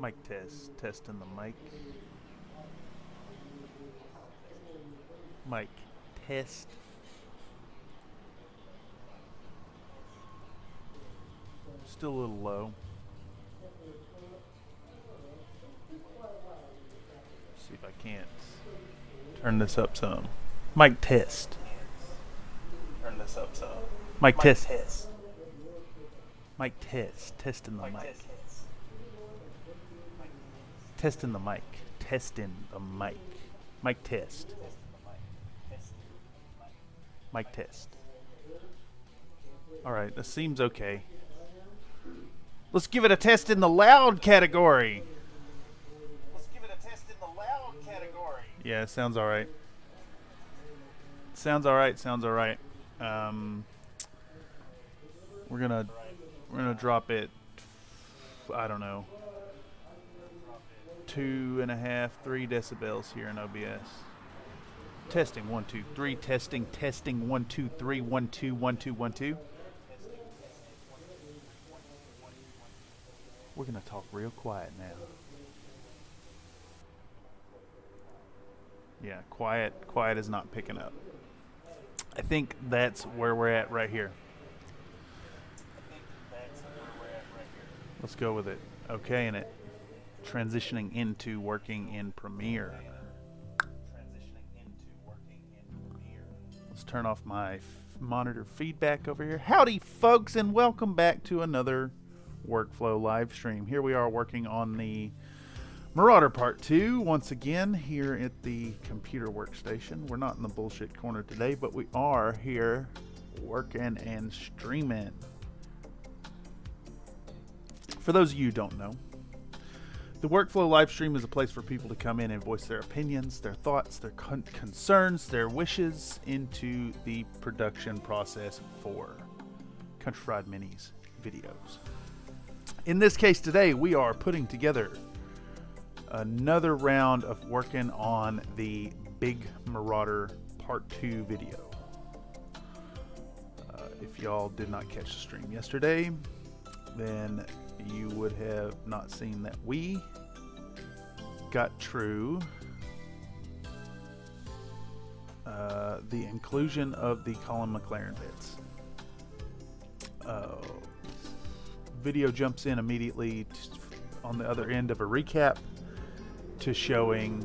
Mic test. Testing the mic. Mic test. Still a little low. See if I can't turn this up some. Mic test. Turn this up some. Mic test. Mic test. Testing the mic. Testing the mic. Testing the mic. Mic test. Mic test. Alright, this seems okay. Let's give it a test in the loud category. Yeah, it sounds alright. Sounds alright. We're gonna drop it, I don't know, 2.5, 3 decibels here in OBS. Testing 1 2 3. Testing 1 2 3 1 2 1 2 1 2. We're gonna talk real quiet now. Yeah, quiet is not picking up. I think that's where we're at right here. Let's go with it. Okay, and it transitioning into working in Premiere. Let's turn off my monitor feedback over here. Howdy folks, and welcome back to another workflow live stream. Here we are working on the Marauder Part 2 once again here at the computer workstation. We're not in the bullshit corner today, but we are here working and streaming. For those of you who don't know, the workflow live stream is a place for people to come in and voice their opinions, their thoughts, their concerns, their wishes into the production process for Country Fried Minis videos. In this case today, we are putting together another round of working on the Big Marauder Part 2 video. If y'all did not catch the stream yesterday, then you would have not seen that we got through the inclusion of the Colin McLaren bits. Video jumps in immediately on the other end of a recap to showing,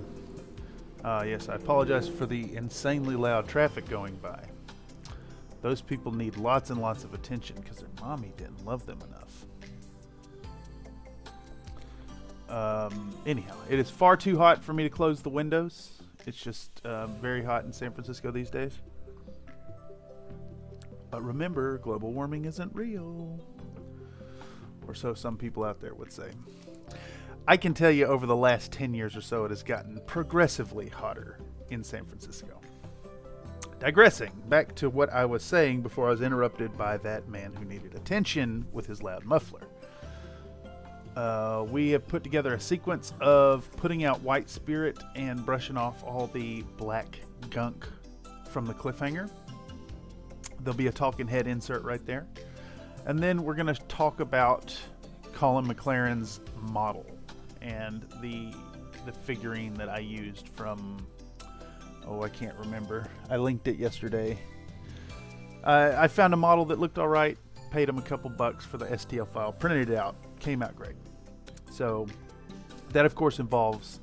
yes, I apologize for the insanely loud traffic going by. Those people need lots and lots of attention because their mommy didn't love them enough. Anyhow, it is far too hot for me to close the windows. It's just very hot in San Francisco these days. But remember, global warming isn't real. Or so some people out there would say. I can tell you over the last 10 years or so, it has gotten progressively hotter in San Francisco. Digressing, back to what I was saying before I was interrupted by that man who needed attention with his loud muffler. We have put together a sequence of putting out white spirit and brushing off all the black gunk from the cliffhanger. There'll be a talking head insert right there. And then we're going to talk about Colin McLaren's model and the figurine that I used from, oh, I can't remember. I linked it yesterday. I found a model that looked alright, paid him a couple bucks for the STL file, printed it out, came out great. So that of course involves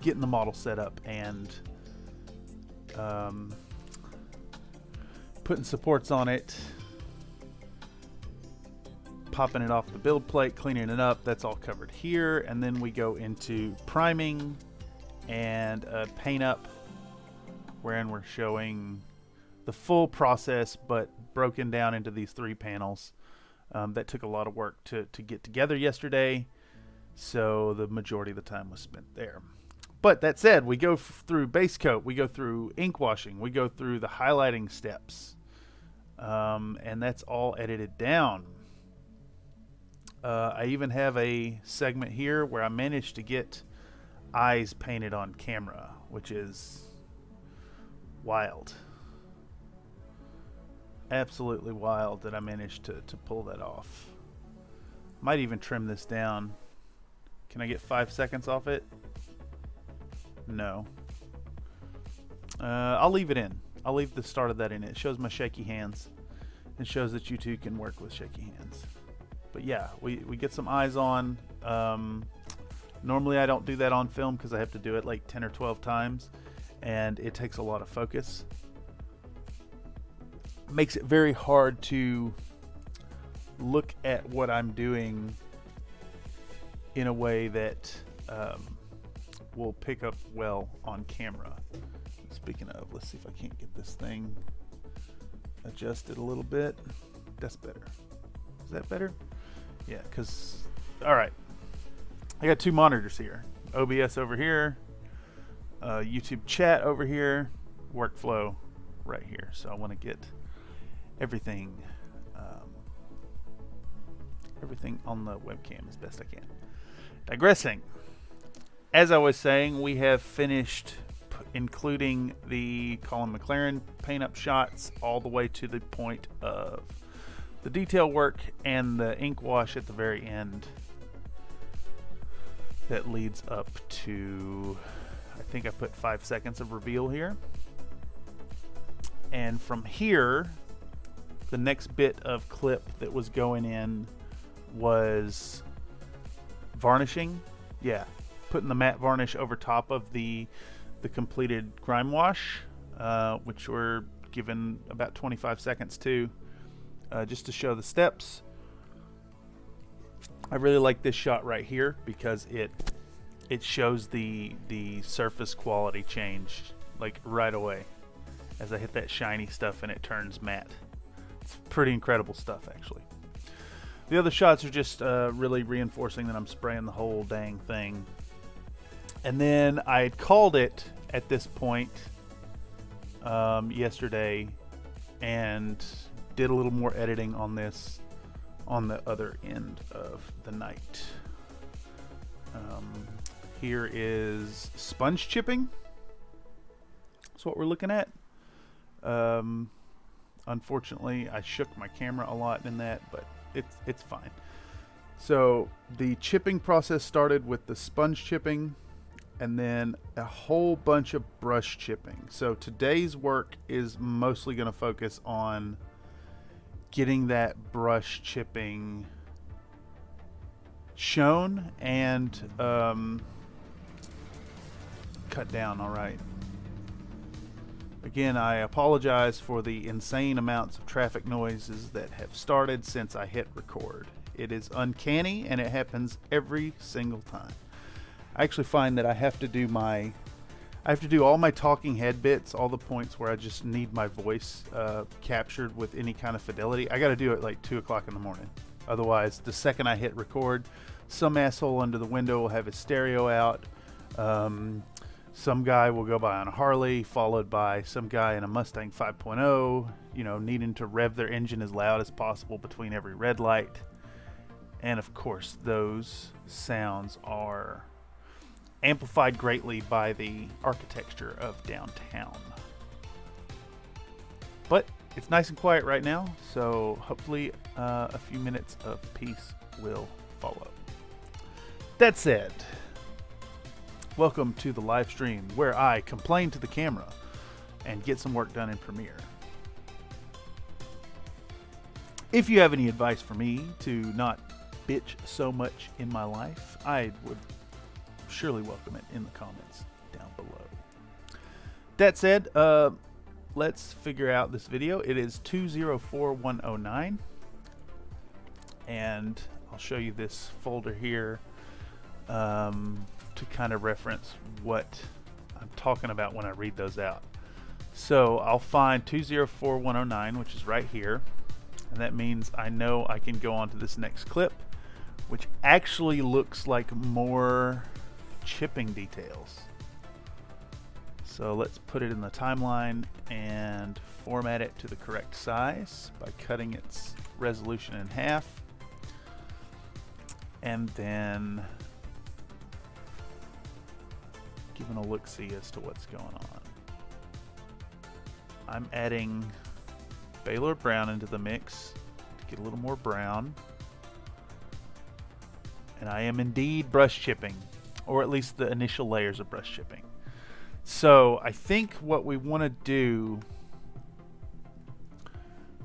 getting the model set up and putting supports on it, popping it off the build plate, cleaning it up. That's all covered here. And then we go into priming and paint up, wherein we're showing the full process but broken down into these 3 panels. That took a lot of work to get together yesterday, so the majority of the time was spent there. But that said, we go through base coat, we go through ink washing, we go through the highlighting steps, and that's all edited down. I even have a segment here where I managed to get eyes painted on camera, which is wild. Absolutely wild that I managed to pull that off. Might even trim this down Can I get 5 seconds off it? No. I'll leave it in. I'll leave the start of that in. It shows my shaky hands. It shows that you two can work with shaky hands. But yeah, we get some eyes on. Normally I don't do that on film because I have to do it like 10 or 12 times. And it takes a lot of focus. Makes it very hard to look at what I'm doing in a way that will pick up well on camera. Speaking of, let's see if I can't get this thing adjusted a little bit. That's better. Is that better? Yeah, because, all right. I got 2 monitors here. OBS over here, YouTube chat over here, workflow right here. So I want to get everything on the webcam as best I can. Digressing. As I was saying, we have finished including the Colin McLaren paint-up shots all the way to the point of the detail work and the ink wash at the very end that leads up to, I think I put 5 seconds of reveal here. And from here, the next bit of clip that was going in was varnishing. Yeah, putting the matte varnish over top of the completed grime wash, which we're given about 25 seconds to, just to show the steps. I really like this shot right here because it shows the surface quality change like right away as I hit that shiny stuff and it turns matte. It's pretty incredible stuff, actually. The other shots are just really reinforcing that I'm spraying the whole dang thing. And then I had called it at this point yesterday and did a little more editing on this on the other end of the night. Here is sponge chipping. That's what we're looking at. Unfortunately, I shook my camera a lot in that, but it's fine. So the chipping process started with the sponge chipping and then a whole bunch of brush chipping. So today's work is mostly going to focus on getting that brush chipping shown and cut down. All right. Again, I apologize for the insane amounts of traffic noises that have started since I hit record. It is uncanny and it happens every single time. I actually find that I have to do all my talking head bits, all the points where I just need my voice captured with any kind of fidelity. I got to do it like 2 o'clock in the morning. Otherwise, the second I hit record, some asshole under the window will have his stereo out. Some guy will go by on a Harley, followed by some guy in a Mustang 5.0, you know, needing to rev their engine as loud as possible between every red light. And of course, those sounds are amplified greatly by the architecture of downtown. But it's nice and quiet right now, so hopefully a few minutes of peace will follow. That said, welcome to the live stream where I complain to the camera and get some work done in Premiere. If you have any advice for me to not bitch so much in my life, I would surely welcome it in the comments down below. That said, let's figure out this video. It is 204109, and I'll show you this folder here to kind of reference what I'm talking about when I read those out. So I'll find 204109, which is right here, and that means I know I can go on to this next clip, which actually looks like more chipping details. So let's put it in the timeline and format it to the correct size by cutting its resolution in half, and then giving a look-see as to what's going on. I'm adding Baylor Brown into the mix to get a little more brown. And I am indeed brush chipping, or at least the initial layers of brush chipping. So I think what we want to do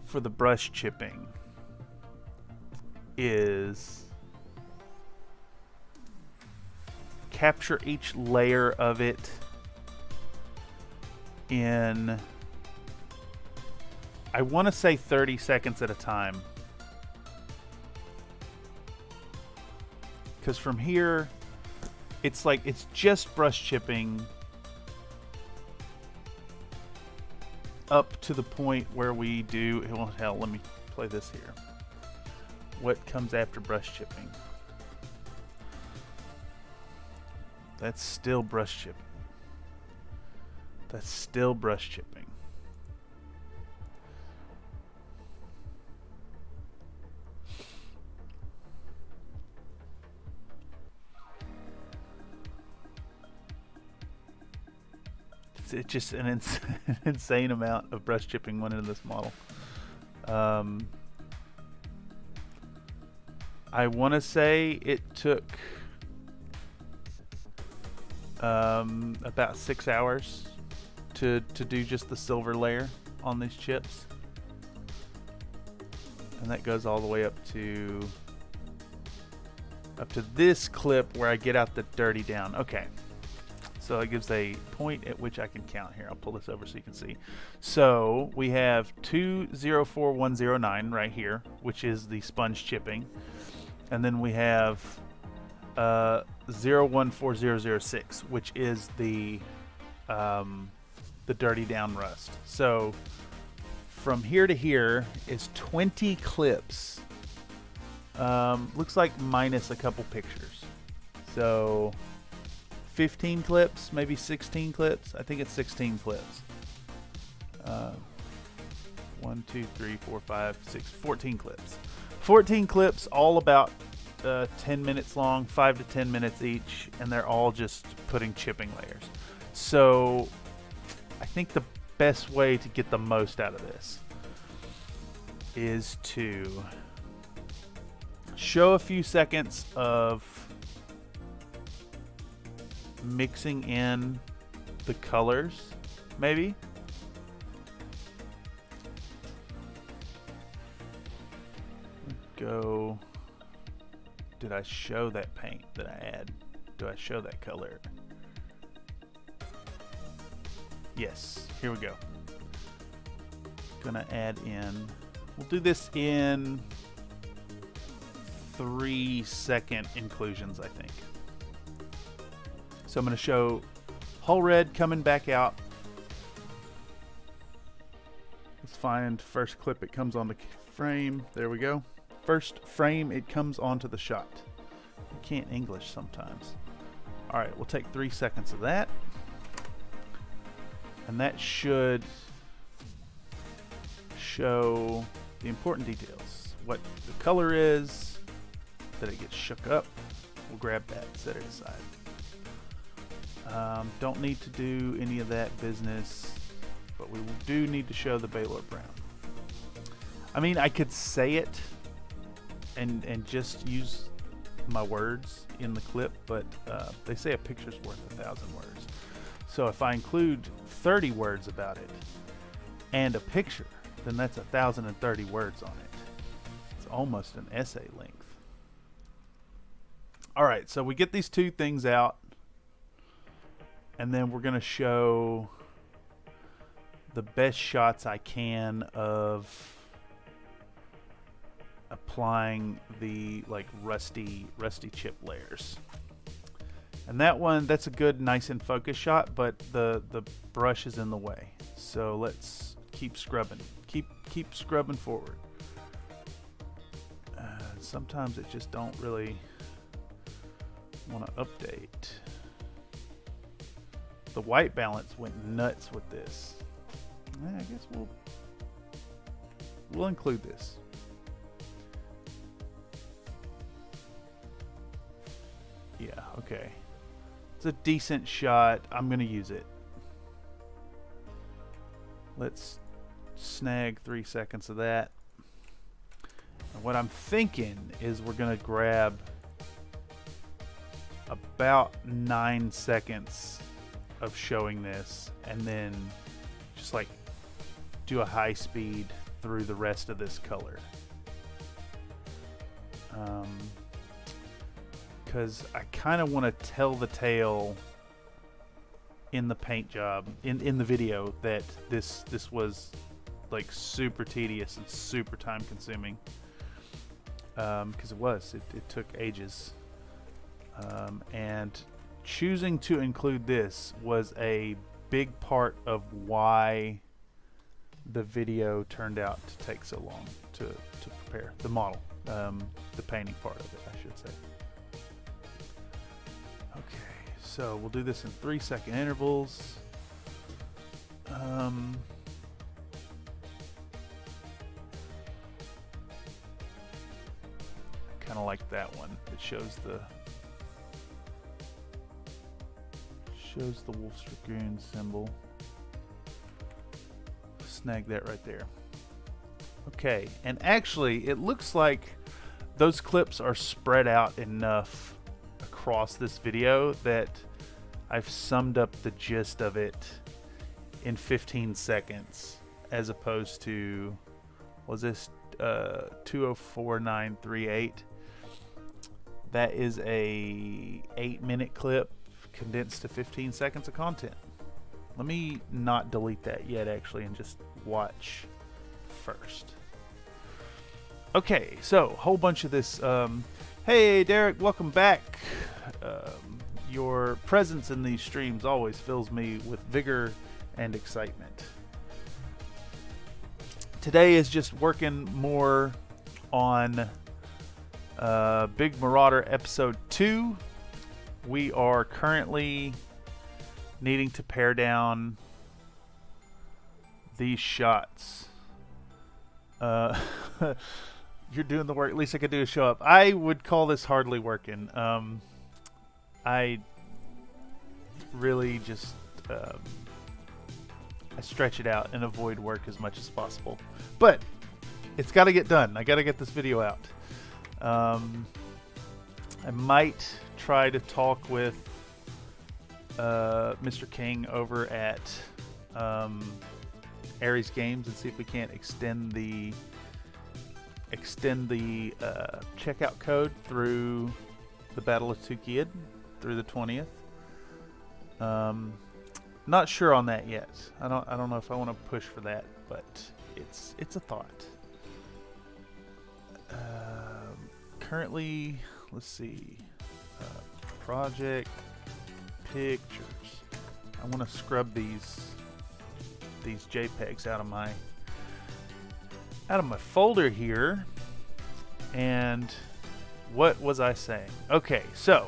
for the brush chipping is capture each layer of it in, I want to say 30 seconds at a time. Because from here, it's like, it's just brush chipping up to the point where we do, well, hell, let me play this here. What comes after brush chipping? That's still brush chipping. That's still brush chipping. It's just an insane amount of brush chipping went into this model. I want to say it took about 6 hours to do just the silver layer on these chips, and that goes all the way up to this clip where I get out the dirty down. Okay. So it gives a point at which I can count here. I'll pull this over so you can see. So we have 204109 right here, which is the sponge chipping. And then we have 014006, which is the dirty down rust. So from here to here is 20 clips. Looks like minus a couple pictures. So 15 clips, maybe 16 clips. I think it's 16 clips. 1, 2, 3, 4, 5, 6, 14 clips. 14 clips, all about 10 minutes long, 5 to 10 minutes each, and they're all just putting chipping layers. So I think the best way to get the most out of this is to show a few seconds of mixing in the colors, maybe. Go. Did I show that paint that I add? Do I show that color? Yes, here we go. Gonna add in, we'll do this in 3-second inclusions, I think. So I'm going to show whole red coming back out. Let's find first clip it comes on the frame. There we go. First frame it comes onto the shot. I can't English sometimes. All right, we'll take 3 seconds of that. And that should show the important details. What the color is, that it gets shook up. We'll grab that, set it aside. Don't need to do any of that business, but we do need to show the Baylor Brown. I mean, I could say it and just use my words in the clip, but they say a picture's worth 1,000 words. So if I include 30 words about it and a picture, then that's 1,030 words on it. It's almost an essay length. All right, so we get these two things out, and then we're going to show the best shots I can of applying the like rusty chip layers. And that one, that's a good, nice and focused shot, but the brush is in the way. So let's keep scrubbing. Keep scrubbing forward. Sometimes it just don't really want to update. The white balance went nuts with this. I guess we'll include this. Yeah, okay. It's a decent shot. I'm going to use it. Let's snag 3 seconds of that. And what I'm thinking is we're going to grab about 9 seconds of showing this, and then just like do a high speed through the rest of this color. Because I kind of want to tell the tale in the paint job, in the video, that this was like super tedious and super time consuming. Because it took ages. And choosing to include this was a big part of why the video turned out to take so long to prepare the model, the painting part of it, I should say. Okay, so we'll do this in 3-second intervals. Kind of like that one. It shows the Wolf's Dragoon symbol. Snag that right there. Okay, and actually it looks like those clips are spread out enough across this video that I've summed up the gist of it in 15 seconds, as opposed to, was this 204938? That is a 8-minute clip condensed to 15 seconds of content. Let me not delete that yet, actually, and just watch first. Okay, so whole bunch of this. Hey, Derek, welcome back. Your presence in these streams always fills me with vigor and excitement. Today is just working more on Big Marauder episode 2. We are currently needing to pare down these shots. You're doing the work. At least I could do a show up. I would call this hardly working. I really just I stretch it out and avoid work as much as possible. But it's got to get done. I got to get this video out. I might try to talk with Mr. King over at Aries Games and see if we can't extend the checkout code through the battletech kid through the 20th. Not sure on that yet. I don't know if I want to push for that, but it's a thought. Currently, let's see, project pictures. I want to scrub these JPEGs out of my folder here. And what was I saying? Okay, so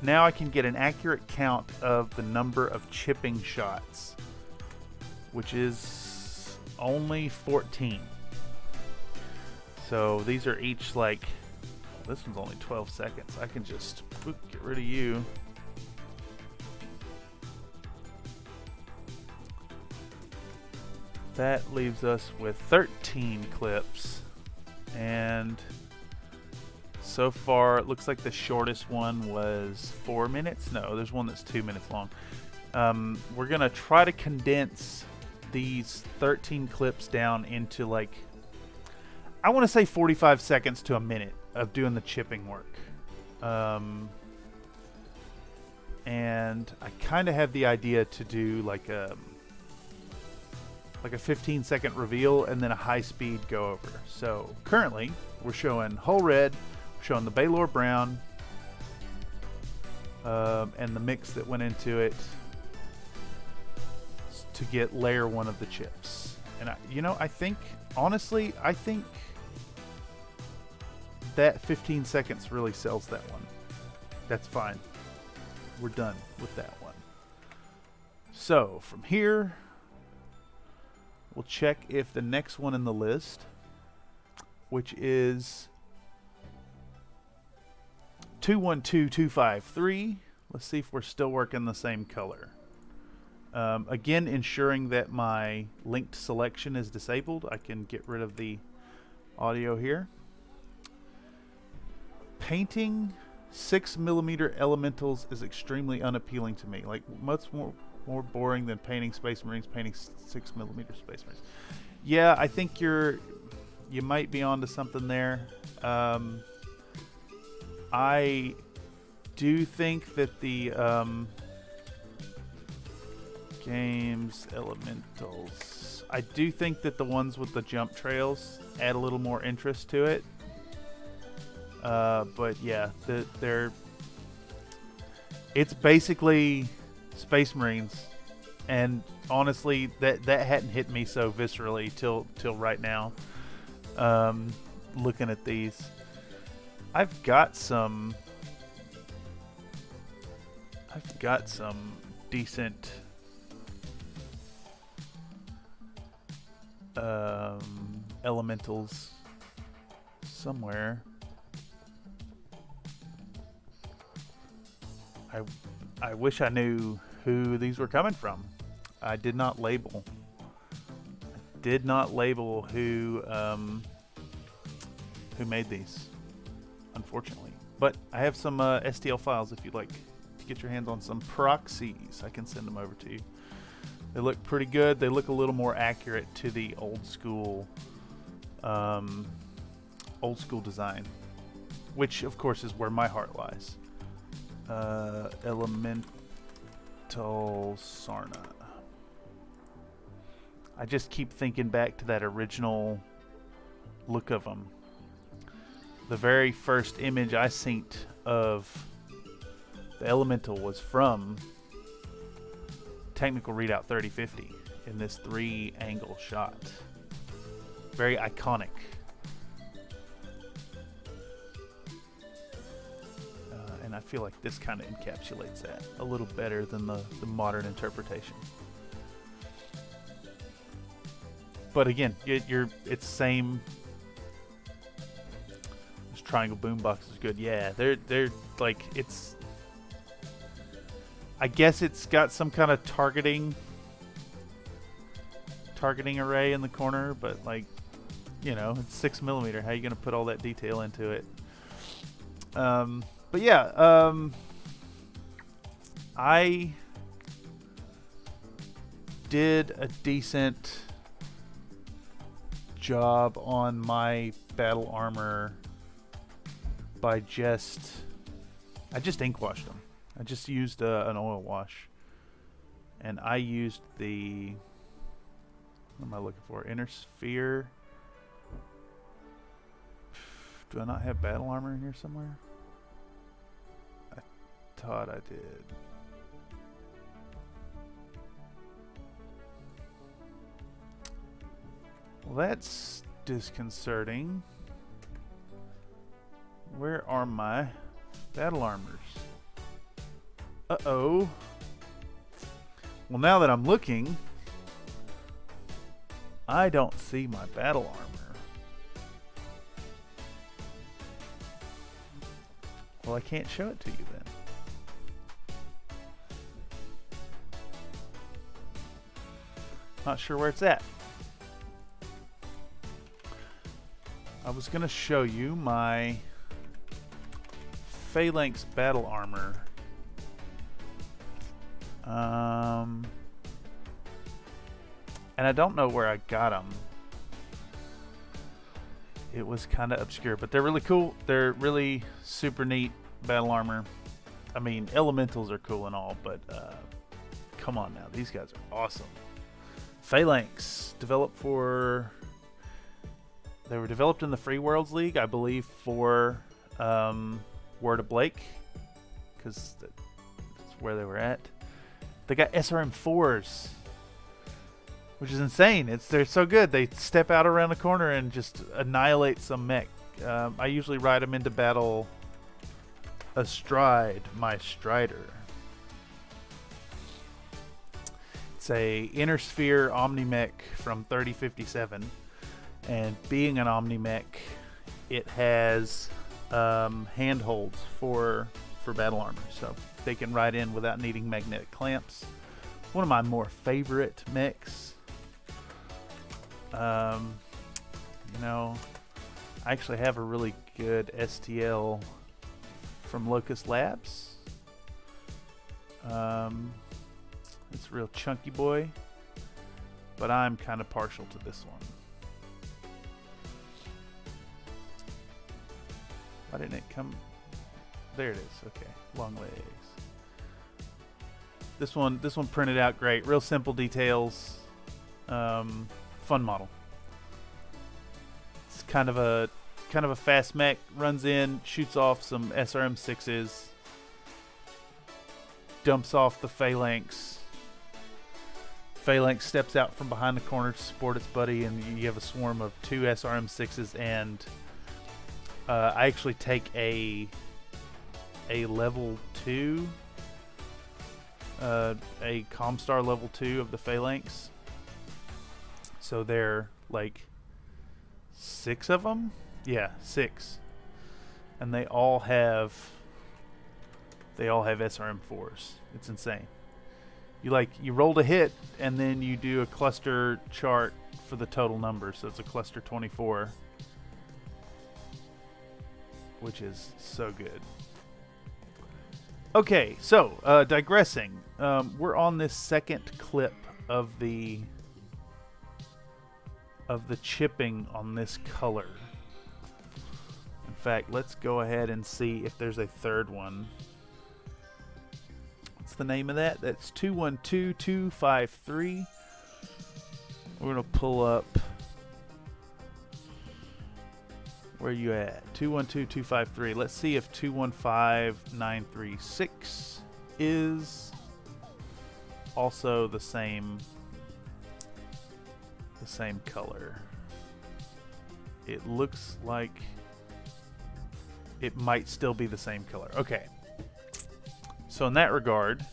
now I can get an accurate count of the number of chipping shots, which is only 14. So these are each like, this one's only 12 seconds. I can just get rid of you. That leaves us with 13 clips, and so far it looks like the shortest one was 4 minutes. No, there's one that's 2 minutes long. We're gonna try to condense these 13 clips down into, like, I want to say 45 seconds to a minute of doing the chipping work. And I kind of have the idea to do like a 15-second reveal and then a high-speed go over. So currently we're showing Hull Red, we're showing the Baylor Brown, and the mix that went into it to get layer 1 of the chips. And I think, honestly, that 15 seconds really sells that one. That's fine. We're done with that one. So from here, we'll check if the next one in the list, which is 212253, let's see if we're still working the same color. Again, ensuring that my linked selection is disabled. I can get rid of the audio here. Painting 6mm elementals is extremely unappealing to me. Like, much more boring than painting Space Marines, painting 6mm Space Marines. Yeah, I think you might be onto something there. I do think that the games elementals, I do think that the ones with the jump trails add a little more interest to it. But yeah, it's basically Space Marines, and honestly, that hadn't hit me so viscerally till right now. Looking at these, I've got some decent elementals somewhere. I wish I knew who these were coming from. I did not label. Who made these, unfortunately. But I have some STL files if you'd like to get your hands on some proxies. I can send them over to you. They look pretty good. They look a little more accurate to the old school design, which of course is where my heart lies. Elemental Sarna. I just keep thinking back to that original look of them. The very first image I seen of the Elemental was from Technical Readout 3050 in this 3-angle shot. Very iconic. And I feel like this kind of encapsulates that a little better than the modern interpretation. But again, it's same. This triangle boombox is good. Yeah, they're like, it's. I guess it's got some kind of targeting array in the corner, but like, you know, it's 6mm. How are you gonna put all that detail into it? But yeah, I did a decent job on my battle armor by I just ink washed them. I just used an oil wash, and I used the, what am I looking for? Inner sphere. Do I not have battle armor in here somewhere? I thought I did. Well, that's disconcerting. Where are my battle armors? Uh-oh. Well, now that I'm looking, I don't see my battle armor. Well, I can't show it to you then. Not sure where it's at. I was going to show you my Phalanx battle armor. And I don't know where I got them. It was kind of obscure, but they're really cool. They're really super neat battle armor. I mean, elementals are cool and all, but come on now, these guys are awesome. Phalanx, they were developed in the Free Worlds League, I believe, for Word of Blake, because that's where they were at. They got SRM4s, which is insane. They're so good. They step out around the corner and just annihilate some mech. I usually ride them into battle astride my Strider. It's a Inner Sphere Omni-Mech from 3057. And being an Omni-Mech, it has handholds for battle armor, so they can ride in without needing magnetic clamps. One of my more favorite mechs. You know, I actually have a really good STL from Locust Labs. It's a real chunky boy, but I'm kind of partial to this one. Why didn't it come? There it is. Okay, long legs. This one printed out great. Real simple details. Fun model. It's kind of a fast mech. Runs in, shoots off some SRM6s, dumps off the phalanx. Phalanx steps out from behind the corner to support its buddy, and you have a swarm of 2 SRM6s. And I actually take a level 2. A Comstar level 2 of the Phalanx. So they're like 6 of them? Yeah, 6. And they all have SRM4s. It's insane. You rolled a hit and then you do a cluster chart for the total number. So it's a cluster 24, which is so good. Okay, so digressing, we're on this second clip of the chipping on this color. In fact, let's go ahead and see if there's a third one. What's the name of that? That's 212253. We're gonna pull up. Where you at? 212253. Let's see if 215936 is also the same color. It looks like it might still be the same color. Okay. So in that regard,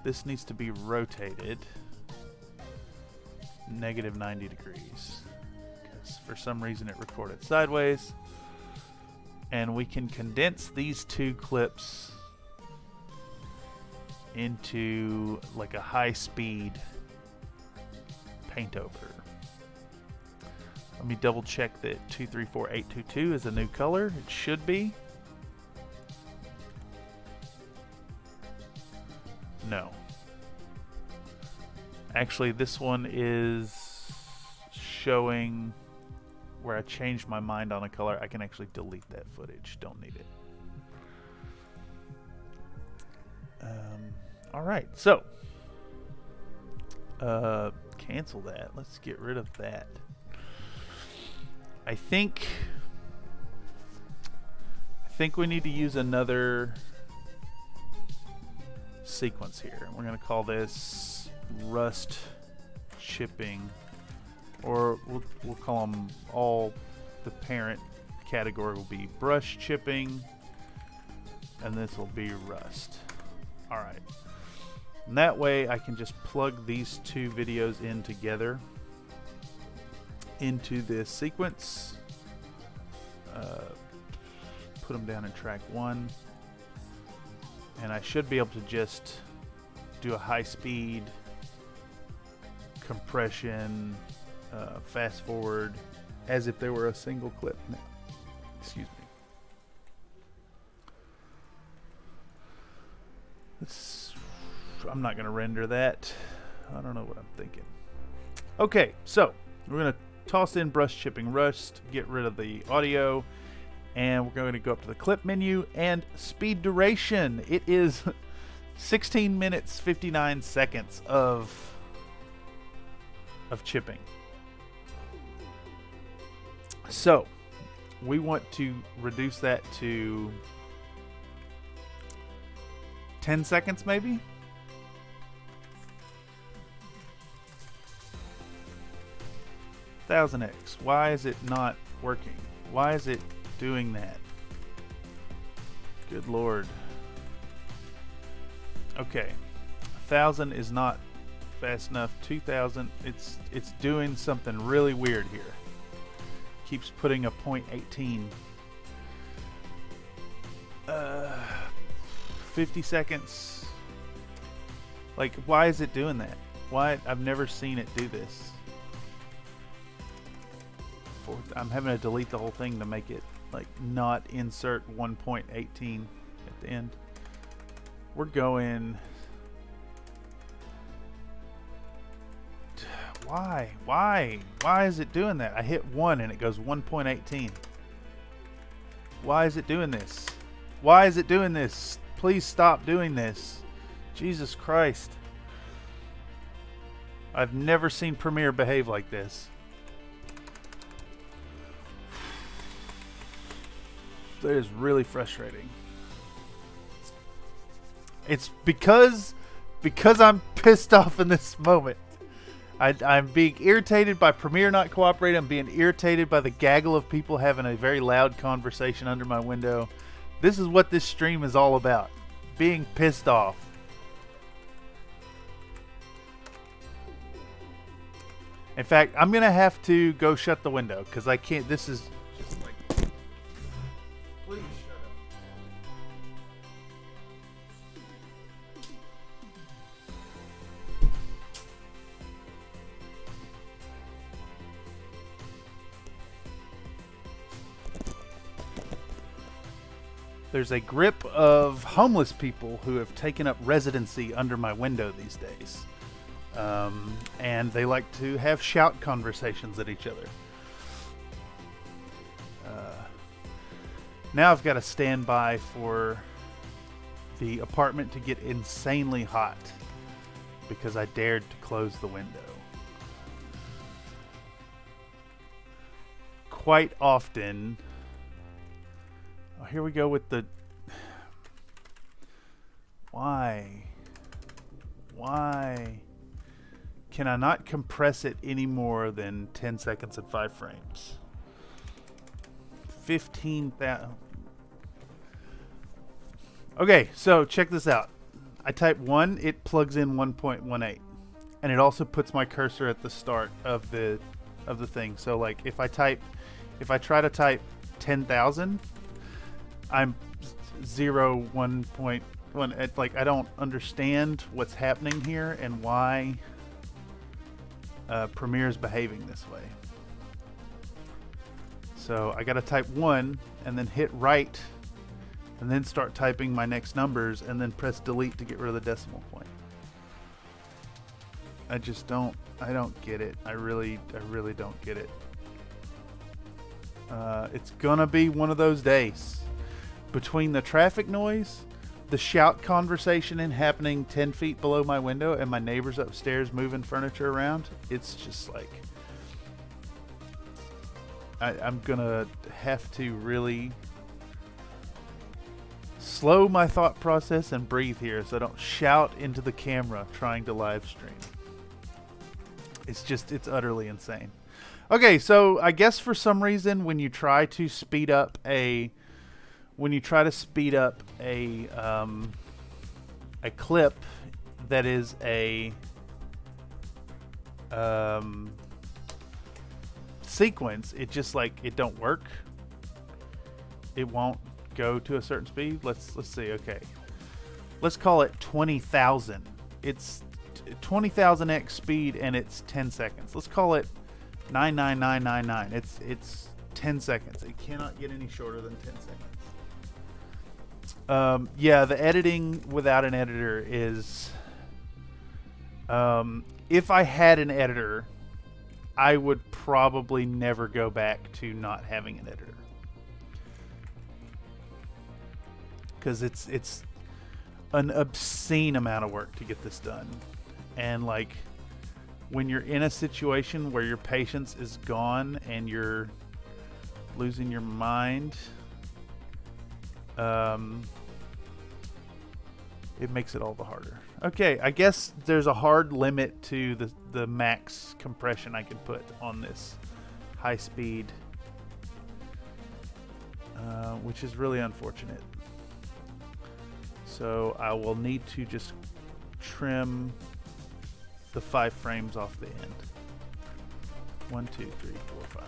this needs to be rotated -90 degrees, because for some reason it recorded sideways. And we can condense these 2 clips into like a high-speed paint over. Let me double check that 234822 is a new color. It should be. No. Actually, this one is showing where I changed my mind on a color. I can actually delete that footage. Don't need it. All right, so cancel that. Let's get rid of that. I think we need to use another sequence here. We're going to call this rust chipping, or we'll call them all. The parent category will be brush chipping, and this will be rust. All right, and that way I can just plug these 2 videos in together into this sequence. Put them down in track 1, and I should be able to just do a high-speed compression, fast forward, as if they were a single clip. Now, excuse me. I'm not going to render that. I don't know what I'm thinking. Okay, so we're going to toss in brush chipping rust, get rid of the audio, and we're going to go up to the clip menu and speed duration. It is 16 minutes 59 seconds of chipping. So we want to reduce that to 10 seconds maybe. $1000X. Why is it not working? Why is it doing that? Good Lord. Okay. 1000 is not fast enough. 2000. It's doing something really weird here. Keeps putting a 0.18. 50 seconds. Like, why is it doing that? Why? I've never seen it do this. I'm having to delete the whole thing to make it like not insert 1.18 at the end. We're going. Why is it doing that? I hit 1 and it goes 1.18. Why is it doing this? Why is it doing this? Please stop doing this. Jesus Christ. I've never seen Premiere behave like this. That is really frustrating. It's because I'm pissed off in this moment. I'm being irritated by Premiere not cooperating. I'm being irritated by the gaggle of people having a very loud conversation under my window. This is what this stream is all about. Being pissed off. In fact, I'm going to have to go shut the window because I can't. This is just like... Please shut up. There's a grip of homeless people who have taken up residency under my window these days. And they like to have shout conversations at each other. Now I've got to stand by for the apartment to get insanely hot because I dared to close the window. Quite often... Oh, here we go with the... Why? Can I not compress it any more than 10 seconds and 5 frames? 15,000. Okay, so check this out. I type 1, it plugs in 1.18. And it also puts my cursor at the start of the thing. So like if I try to type 10,000, I'm 1.1. Like I don't understand what's happening here and why Premiere is behaving this way. So I gotta type 1 and then hit right and then start typing my next numbers and then press delete to get rid of the decimal point. I don't get it. I really don't get it. It's gonna be one of those days. Between the traffic noise, the shout conversation happening 10 feet below my window, and my neighbors upstairs moving furniture around, it's just like... I'm gonna have to really slow my thought process and breathe here so I don't shout into the camera trying to live stream. It's utterly insane. Okay, so I guess for some reason when you try to speed up a clip that is a sequence, it just like it don't work. It won't go to a certain speed. Let's see. Okay, let's call it 20,000. It's 20,000x speed and it's 10 seconds. Let's call it 99999. It's 10 seconds. It cannot get any shorter than 10 seconds. Yeah, the editing without an editor is... if I had an editor, I would probably never go back to not having an editor. Because it's an obscene amount of work to get this done. And like, when you're in a situation where your patience is gone and you're losing your mind, it makes it all the harder. Okay, I guess there's a hard limit to the max compression I can put on this high speed, which is really unfortunate. So I will need to just trim the 5 frames off the end. 1, 2, 3, 4, 5.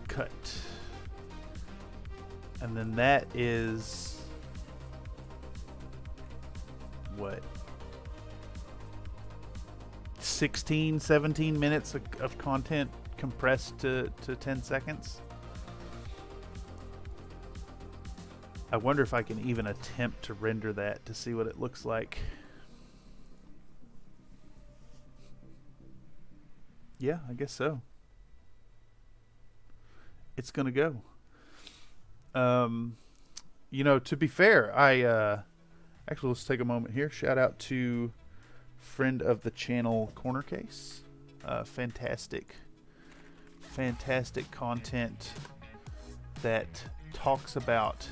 Cut. And then that is what, 16, 17 minutes of content compressed to 10 seconds. I wonder if I can even attempt to render that to see what it looks like. Yeah, I guess so. It's gonna go. You know, to be fair, actually, let's take a moment here. Shout out to friend of the channel, Corner Case. Fantastic content that talks about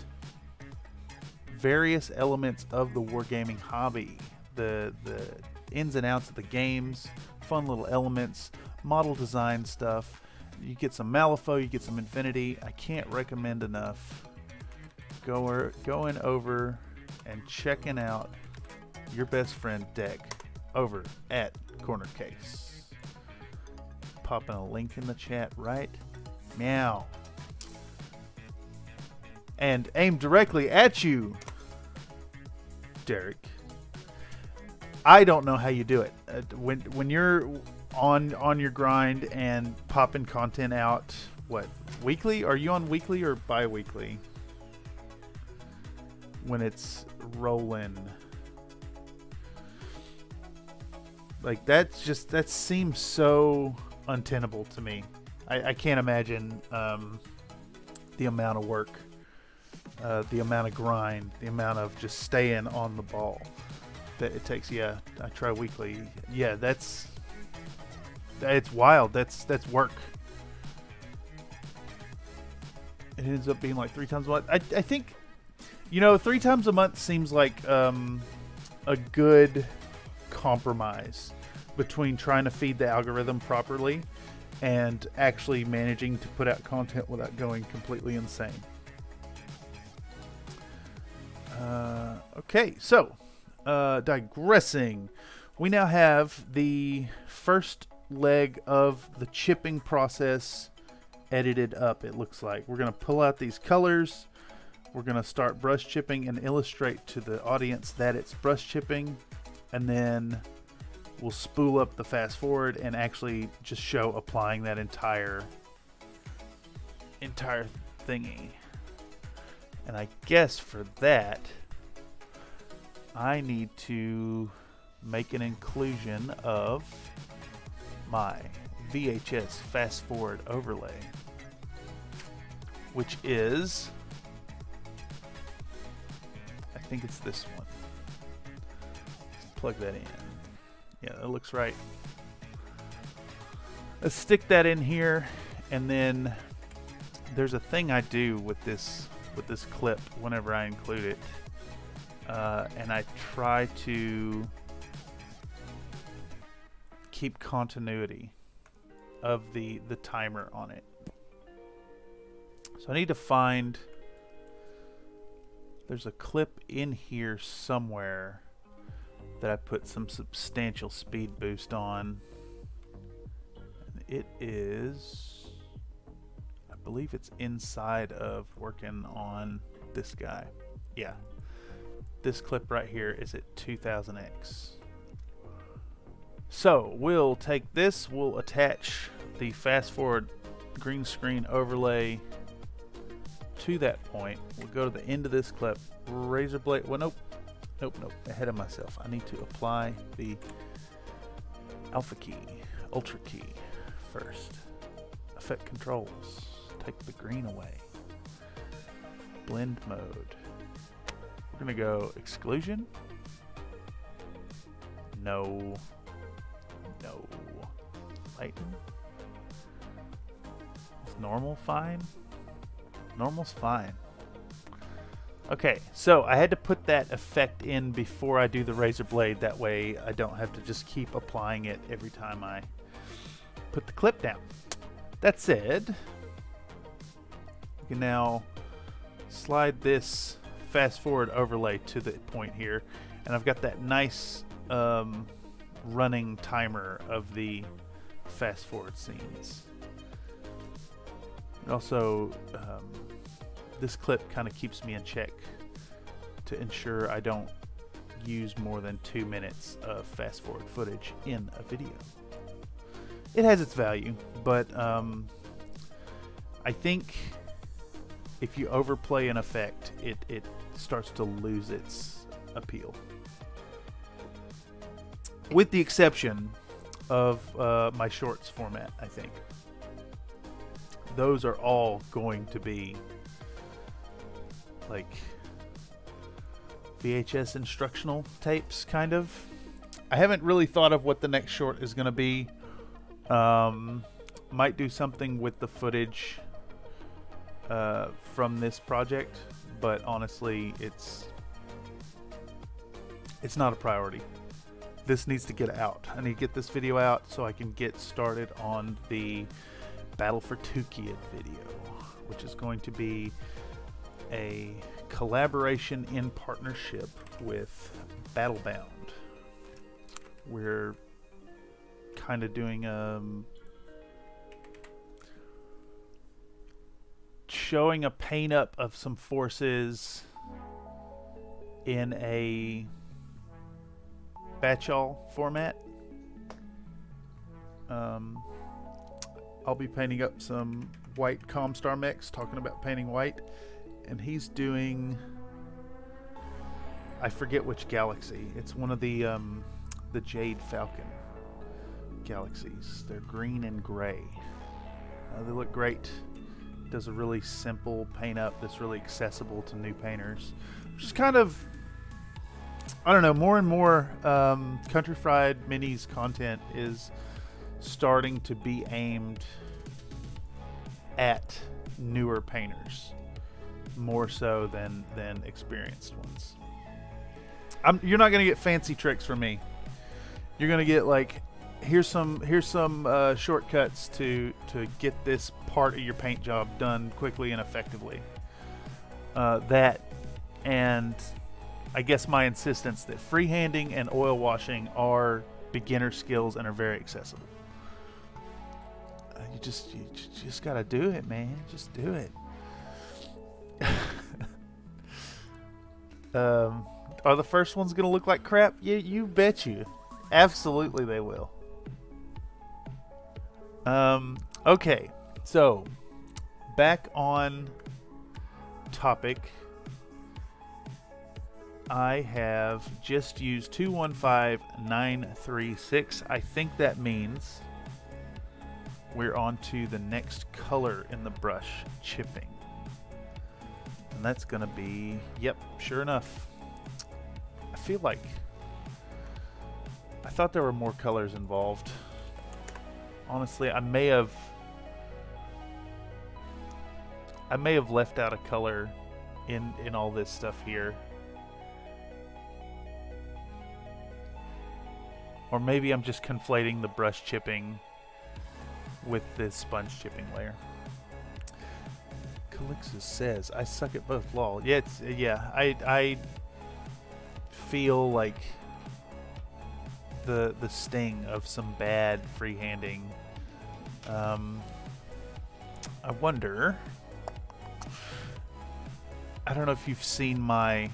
various elements of the wargaming hobby, the ins and outs of the games, fun little elements, model design stuff. You get some Malifaux, you get some Infinity. I can't recommend enough going over and checking out your best friend deck over at Corner Case. Popping a link in the chat right now. And aimed directly at you, Derek. I don't know how you do it. When you're on your grind and popping content out, what, weekly? Are you on weekly or bi-weekly? When it's rolling. Like, that seems so untenable to me. I can't imagine the amount of work, the amount of grind, the amount of just staying on the ball that it takes. Yeah, I try weekly. Yeah, it's wild. That's work. It ends up being like 3 times a month. I think, you know, 3 times a month seems like a good compromise between trying to feed the algorithm properly and actually managing to put out content without going completely insane. Okay, so digressing, we now have the first leg of the chipping process edited up. It looks like we're going to pull out these colors. We're going to start brush chipping and illustrate to the audience that it's brush chipping, and then we'll spool up the fast forward and actually just show applying that entire thingy. And I guess for that, I need to make an inclusion of my VHS fast forward overlay, which is, I think it's this one. Let's plug that in. Yeah, that looks right. Let's stick that in here, and then there's a thing I do with this clip whenever I include it, and I try to keep continuity of the timer on it. So I need to find, there's a clip in here somewhere that I put some substantial speed boost on. And it is, I believe it's inside of working on this guy. Yeah. This clip right here is at 2000x. So we'll take this, we'll attach the fast forward green screen overlay to that point. We'll go to the end of this clip, razor blade, well, nope, ahead of myself. I need to apply the alpha key, ultra key first. Effect controls, take the green away. Blend mode. We're gonna go exclusion. No. Lighten. Is normal fine? Normal's fine. Okay, so I had to put that effect in before I do the razor blade. That way I don't have to just keep applying it every time I put the clip down. That said, you can now slide this fast forward overlay to the point here, and I've got that nice running timer of the fast forward scenes. Also, this clip kind of keeps me in check to ensure I don't use more than 2 minutes of fast forward footage in a video. It has its value, but I think if you overplay an effect, it starts to lose its appeal. With the exception of my shorts format, I think. Those are all going to be like VHS instructional tapes, kind of. I haven't really thought of what the next short is going to be. Might do something with the footage from this project, but honestly, it's not a priority. This needs to get out. I need to get this video out so I can get started on the Battle for Tukid video, which is going to be a collaboration in partnership with Battlebound. We're kind of doing showing a paint up of some forces in a batch-all format. I'll be painting up some white Comstar mechs, talking about painting white, and he's doing, I forget which galaxy. It's one of the Jade Falcon galaxies. They're green and gray. They look great. Does a really simple paint up that's really accessible to new painters. Just kind of, I don't know, more and more Country Fried Minis content is starting to be aimed at newer painters more so than experienced ones. You're not gonna get fancy tricks from me. You're gonna get like, here's some shortcuts to get this part of your paint job done quickly and effectively. That, and I guess my insistence that freehanding and oil washing are beginner skills and are very accessible. You just gotta do it, man. Just do it. Are the first ones gonna look like crap? Yeah, you bet you. Absolutely they will. Okay, so back on topic. I have just used 215936. I think that means we're on to the next color in the brush, chipping. And that's gonna be, yep, sure enough. I feel like I thought there were more colors involved. Honestly, I may have left out a color in all this stuff here. Or maybe I'm just conflating the brush chipping with this sponge chipping layer. Calixus says, I suck at both, lol. Yeah, I feel like the sting of some bad freehanding. I wonder, I don't know if you've seen my,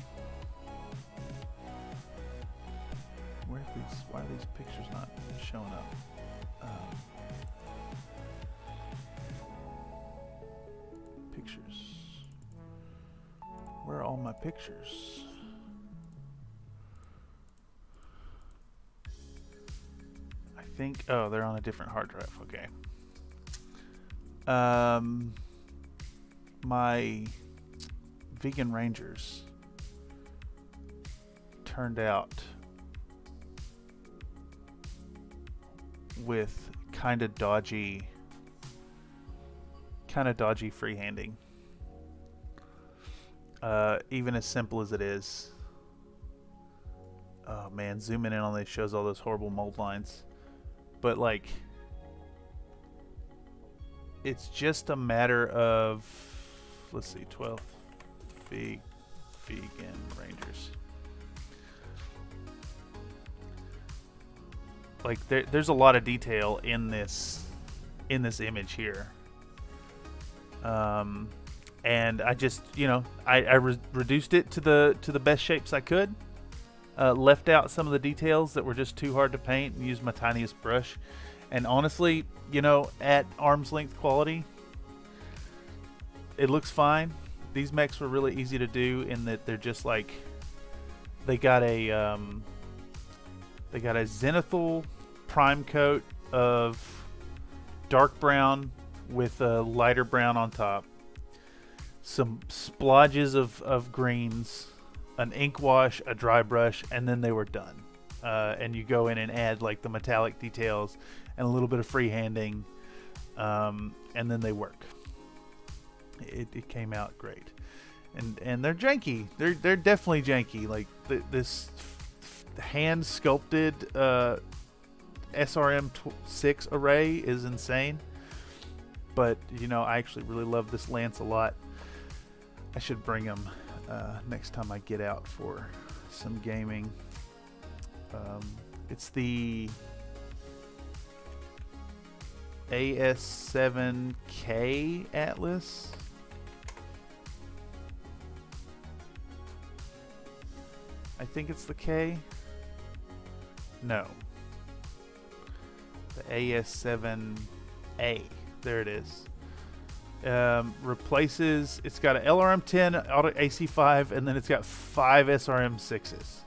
why are these pictures not showing up? Pictures. Where are all my pictures? I think, oh, they're on a different hard drive. Okay. My vegan Rangers turned out with kind of dodgy freehanding. Even as simple as it is. Oh man, zooming in on this shows all those horrible mold lines. But like, it's just a matter of, let's see, 12 vegan Rangers. Like there's a lot of detail in this image here. And I just, I reduced it to the best shapes I could. left out some of the details that were just too hard to paint and used my tiniest brush. And honestly, you know, at arm's length quality, it looks fine. These mechs were really easy to do in that they're just like, they got a zenithal prime coat of dark brown with a lighter brown on top, some splodges of greens, an ink wash, a dry brush, and then they were done. And you go in and add like the metallic details and a little bit of freehanding, and then they work. It came out great, and they're janky. They're definitely janky. Like this hand sculpted SRM6 array is insane. But you know, I actually really love this lance a lot. I should bring him next time I get out for some gaming. It's the AS7K Atlas. I think it's the K. No. The AS7A. There it is. Replaces, it's got an LRM10, auto AC5, and then it's got 5 SRM6s.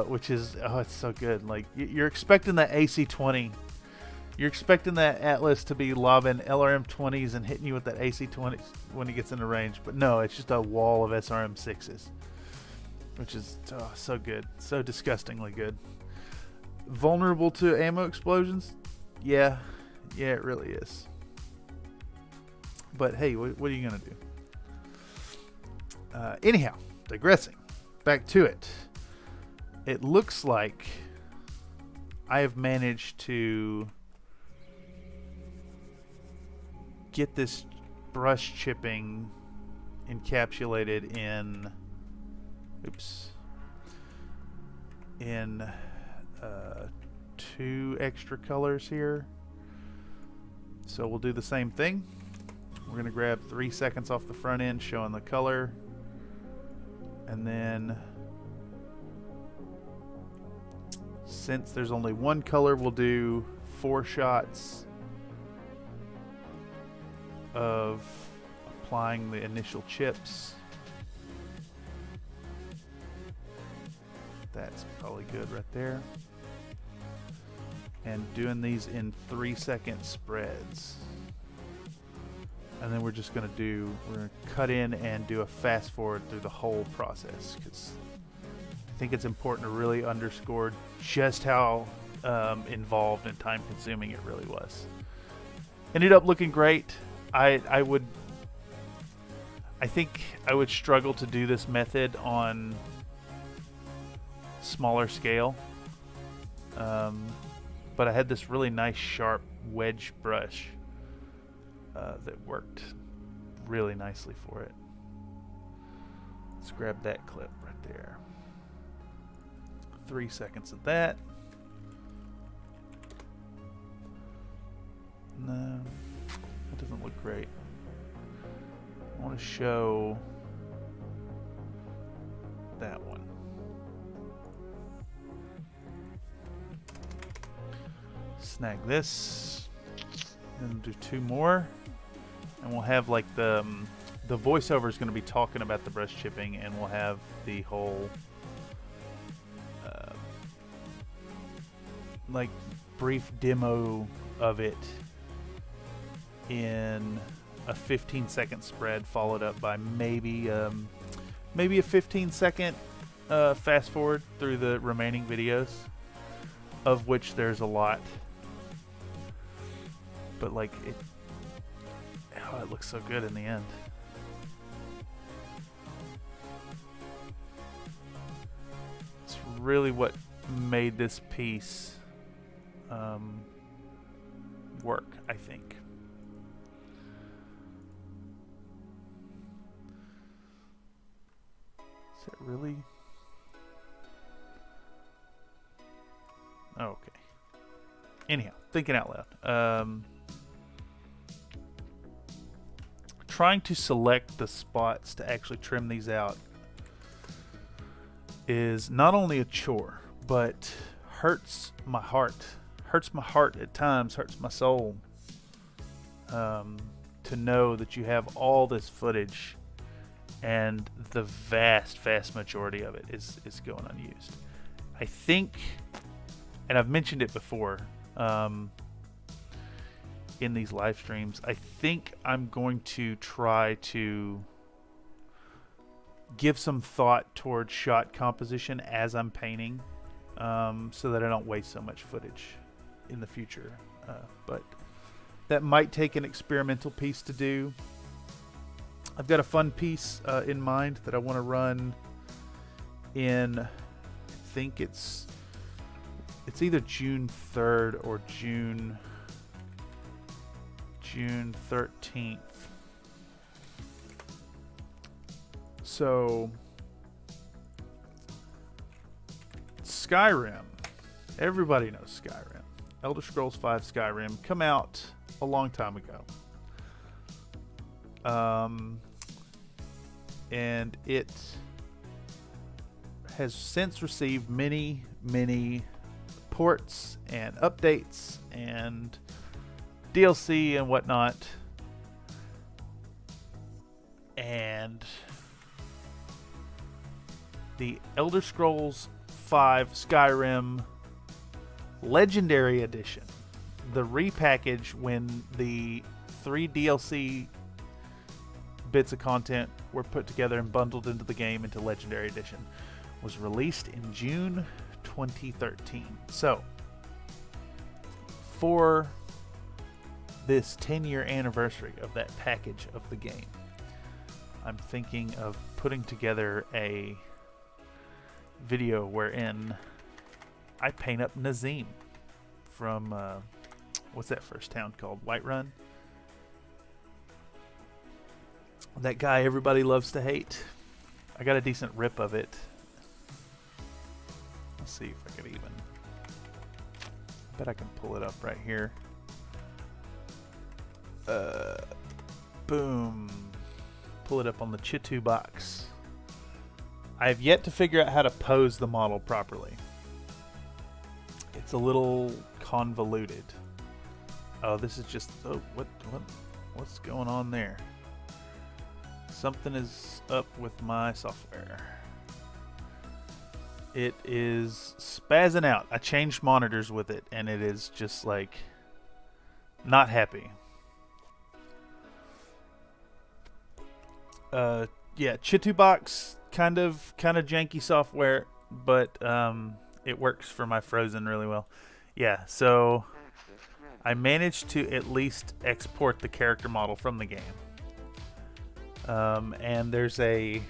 Which is, oh, it's so good. Like, you're expecting that AC20. You're expecting that Atlas to be lobbing LRM20s and hitting you with that AC20s when he gets into range. But no, it's just a wall of SRM6s. Which is so good. So disgustingly good. Vulnerable to ammo explosions? Yeah. Yeah, it really is. But hey, what are you going to do? Anyhow, digressing. Back to it. It looks like I have managed to get this brush chipping encapsulated in in 2 extra colors here. So we'll do the same thing. We're going to grab 3 seconds off the front end showing the color, and then since there's only one color, we'll do 4 shots of applying the initial chips. That's probably good right there. And doing these in 3-second spreads. And then we're just going to cut in and do a fast forward through the whole process, because I think it's important to really underscore just how involved and time consuming it really was. Ended up looking great. I think I would struggle to do this method on smaller scale, but I had this really nice sharp wedge brush that worked really nicely for it. Let's grab that clip right there. 3 seconds of that. No, that doesn't look great. I want to show that one. Snag this, and do 2 more, and we'll have like the voiceover is going to be talking about the brush chipping, and we'll have the whole like brief demo of it in a 15-second spread, followed up by maybe a 15-second fast forward through the remaining videos, of which there's a lot. But like it looks so good in the end. It's really what made this piece work, I think. Is it really? Oh, okay. Anyhow, thinking out loud. Trying to select the spots to actually trim these out is not only a chore, but hurts my heart. Hurts my heart at times, hurts my soul. To know that you have all this footage and the vast majority of it is going unused. I think, and I've mentioned it before in these live streams, I think I'm going to try to give some thought towards shot composition as I'm painting, so that I don't waste so much footage in the future. But that might take an experimental piece to do. I've got a fun piece in mind that I want to run in, I think it's either June 3rd or June 13th. So Skyrim, everybody knows Skyrim. Elder Scrolls V Skyrim come out a long time ago. And it has since received many ports and updates and DLC and whatnot. And the Elder Scrolls V Skyrim Legendary Edition, the repackage when the 3 DLC bits of content were put together and bundled into the game into Legendary Edition, was released in June 2013. So, for this 10-year anniversary of that package of the game, I'm thinking of putting together a video wherein I paint up Nazim from what's that first town called? Whiterun? That guy everybody loves to hate. I got a decent rip of it. Let's see if I could even... I bet I can pull it up right here. Boom. Pull it up on the Chitu box. I have yet to figure out how to pose the model properly. It's a little convoluted. Oh, this is just... Oh, what's going on there? Something is up with my software. It is spazzing out. I changed monitors with it, and it is just like not happy. Yeah, Chitubox, kind of janky software, but it works for my Frozen really well. Yeah, so I managed to at least export the character model from the game. And there's a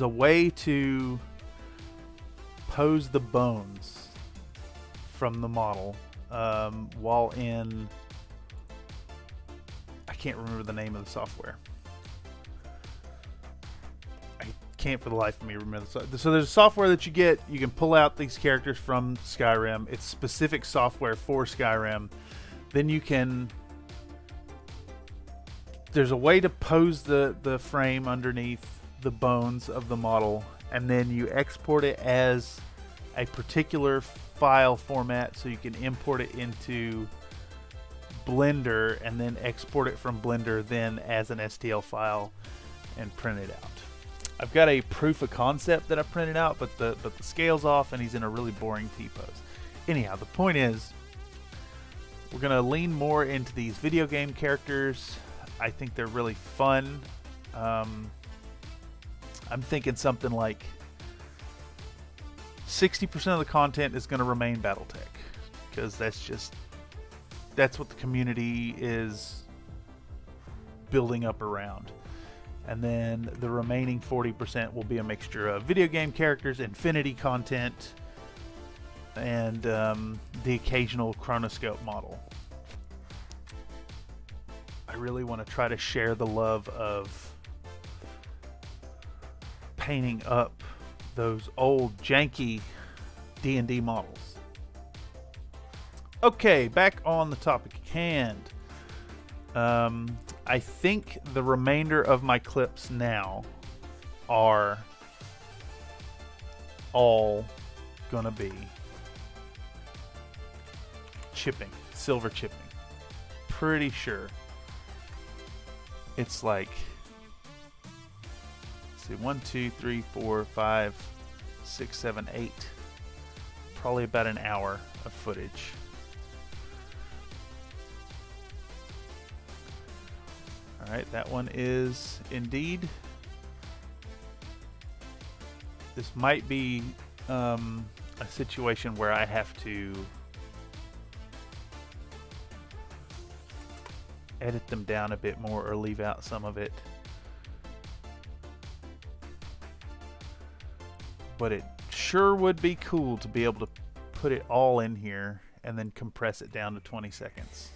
way to pose the bones from the model while in... I can't remember the name of the software. I can't for the life of me remember the so there's a software that you get. You can pull out these characters from Skyrim. It's specific software for Skyrim. Then you can... There's a way to pose the frame underneath the bones of the model, and then you export it as a particular file format so you can import it into Blender and then export it from Blender then as an STL file and print it out. I've got a proof of concept that I printed out, but the scale's off and he's in a really boring T-pose. Anyhow, the point is we're going to lean more into these video game characters. I think they're really fun. I'm thinking something like 60% of the content is going to remain battletech, because that's what the community is building up around. And then the remaining 40% will be a mixture of video game characters, Infinity content, and the occasional chronoscope model. I really want to try to share the love of painting up those old janky D&D models. Okay, back on the topic at hand. I think the remainder of my clips now are all gonna be chipping, silver chipping. Pretty sure it's like, let's see, 1, 2, 3, 4, 5, 6, 7, 8. Probably about an hour of footage. Alright, that one is indeed. This might be a situation where I have to edit them down a bit more or leave out some of it. But it sure would be cool to be able to put it all in here and then compress it down to 20 seconds.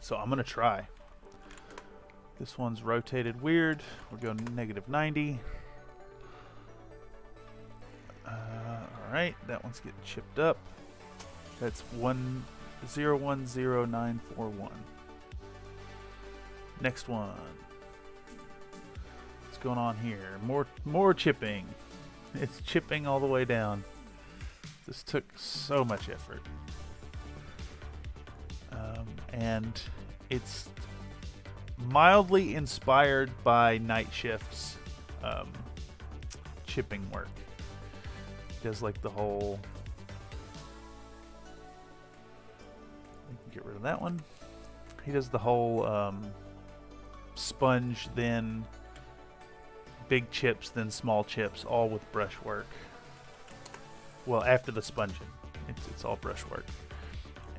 So I'm gonna try. This one's rotated weird. We're going -90. Alright, that one's getting chipped up. That's 1010,941. Next one. What's going on here? More chipping. It's chipping all the way down. This took so much effort. And it's mildly inspired by Night Shift's chipping work. He does like the whole... We can get rid of that one. He does the whole sponge, then big chips, then small chips, all with brushwork. Well, after the sponging, it's all brushwork.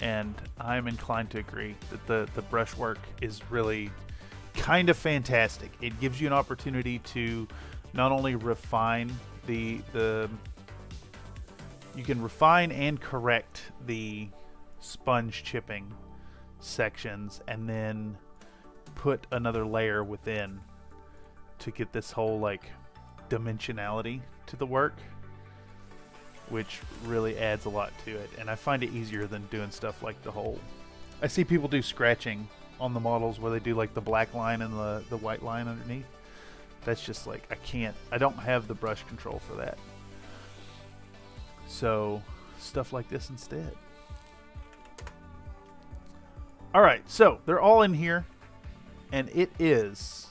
And I'm inclined to agree that the brushwork is really kind of fantastic. It gives you an opportunity to not only refine you can refine and correct the sponge chipping sections and then put another layer within to get this whole like dimensionality to the work, which really adds a lot to it. And I find it easier than doing stuff like the whole... I see people do scratching on the models where they do like the black line and the white line underneath. That's just like, I don't have the brush control for that. So, stuff like this instead. Alright, so they're all in here. And it is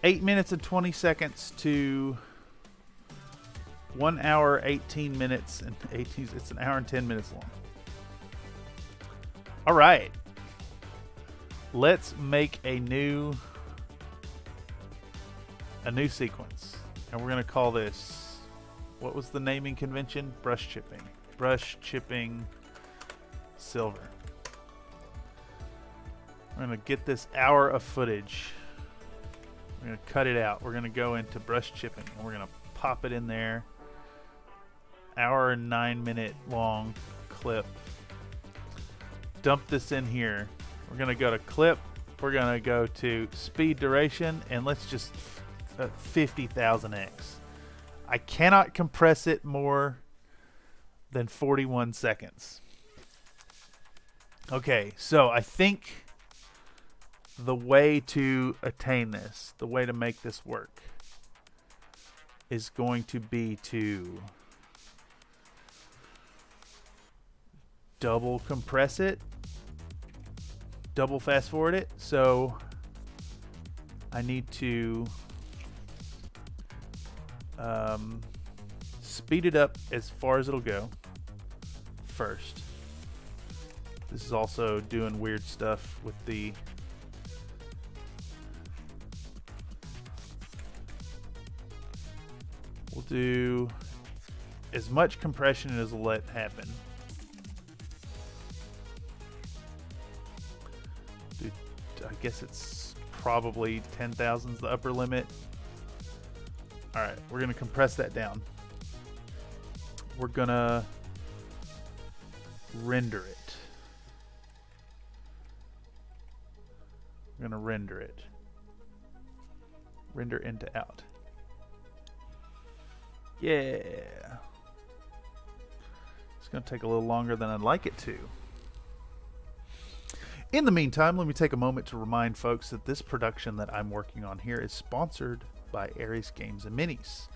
8 minutes and 20 seconds to 1 hour, 18 minutes, and 18. It's an hour and 10 minutes long. All right. Let's make a new sequence. And we're going to call this, what was the naming convention? Brush chipping. Brush chipping silver. We're going to get this hour of footage. We're going to cut it out. We're going to go into brush chipping, and we're going to pop it in there. Hour and 9 minute long clip. Dump this in here. We're going to go to clip. We're going to go to speed duration, and let's just 50,000x. I cannot compress it more than 41 seconds. Okay, so I think the way to attain this, the way to make this work, is going to be to double compress it, double fast forward it. So I need to speed it up as far as it'll go first. This is also doing weird stuff with the we'll do as much compression as will let happen. I guess it's probably 10,000 is the upper limit. Alright, we're going to compress that down. We're going to render it. We're going to render it. Render into out. Yeah. It's going to take a little longer than I'd like it to. In the meantime, let me take a moment to remind folks that this production that I'm working on here is sponsored by Aries Games and Minis.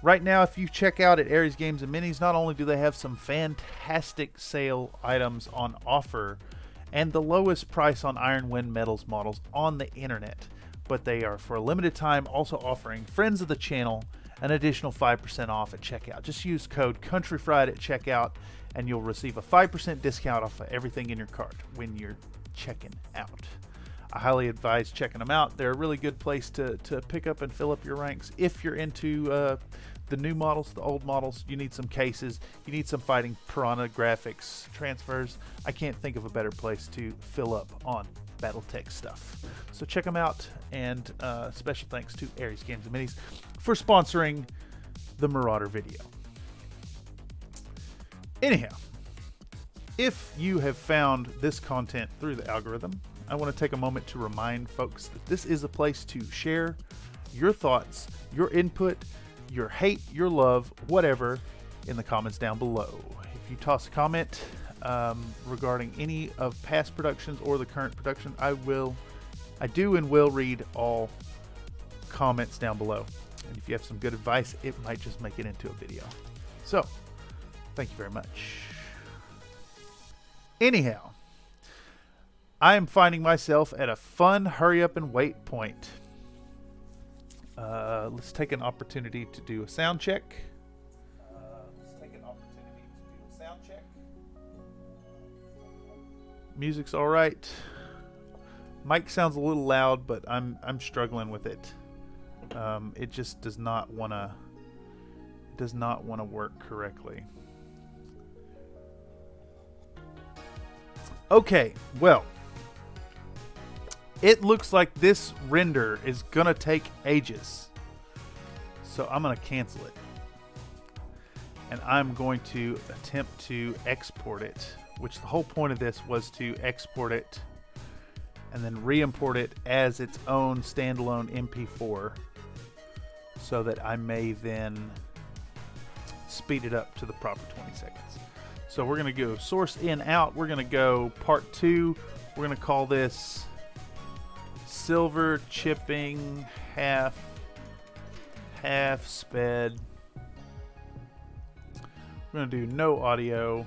Right now, if you check out at Aries Games and Minis, not only do they have some fantastic sale items on offer and the lowest price on Iron Wind Metals models on the internet, but they are, for a limited time, also offering friends of the channel an additional 5% off at checkout. Just use code CountryFried at checkout and you'll receive a 5% discount off of everything in your cart when you're checking out. I highly advise checking them out. They're a really good place to pick up and fill up your ranks. If you're into the new models, the old models, you need some cases, you need some Fighting Piranha graphics transfers. I can't think of a better place to fill up on battletech stuff. So check them out, and special thanks to Aries Games and Minis for sponsoring the Marauder video. Anyhow, if you have found this content through the algorithm, I want to take a moment to remind folks that this is a place to share your thoughts, your input, your hate, your love, whatever, in the comments down below. If you toss a comment regarding any of past productions or the current production, I do and will read all comments down below. And if you have some good advice, it might just make it into a video. So, thank you very much. Anyhow, I am finding myself at a fun hurry up and wait point. Let's take an opportunity to do a sound check. Music's all right. Mic sounds a little loud, but I'm struggling with it. It just does not want to work correctly. Okay, well, it looks like this render is gonna take ages, so I'm gonna cancel it, and I'm going to attempt to export it, which the whole point of this was to export it and then re-import it as its own standalone MP4 so that I may then speed it up to the proper 20 seconds. So we're going to go source in out. We're going to go part 2. We're going to call this silver chipping half sped. We're going to do no audio.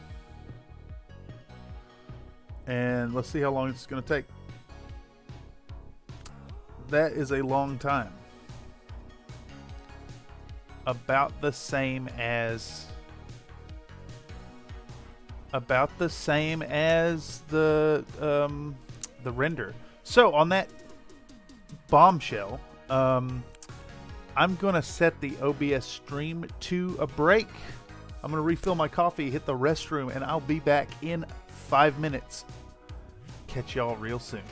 And let's see how long it's going to take. That is a long time. About the same as the render. So on that bombshell, I'm gonna set the OBS stream to a break. I'm gonna refill my coffee, hit the restroom, and I'll be back in 5 minutes. Catch y'all real soon.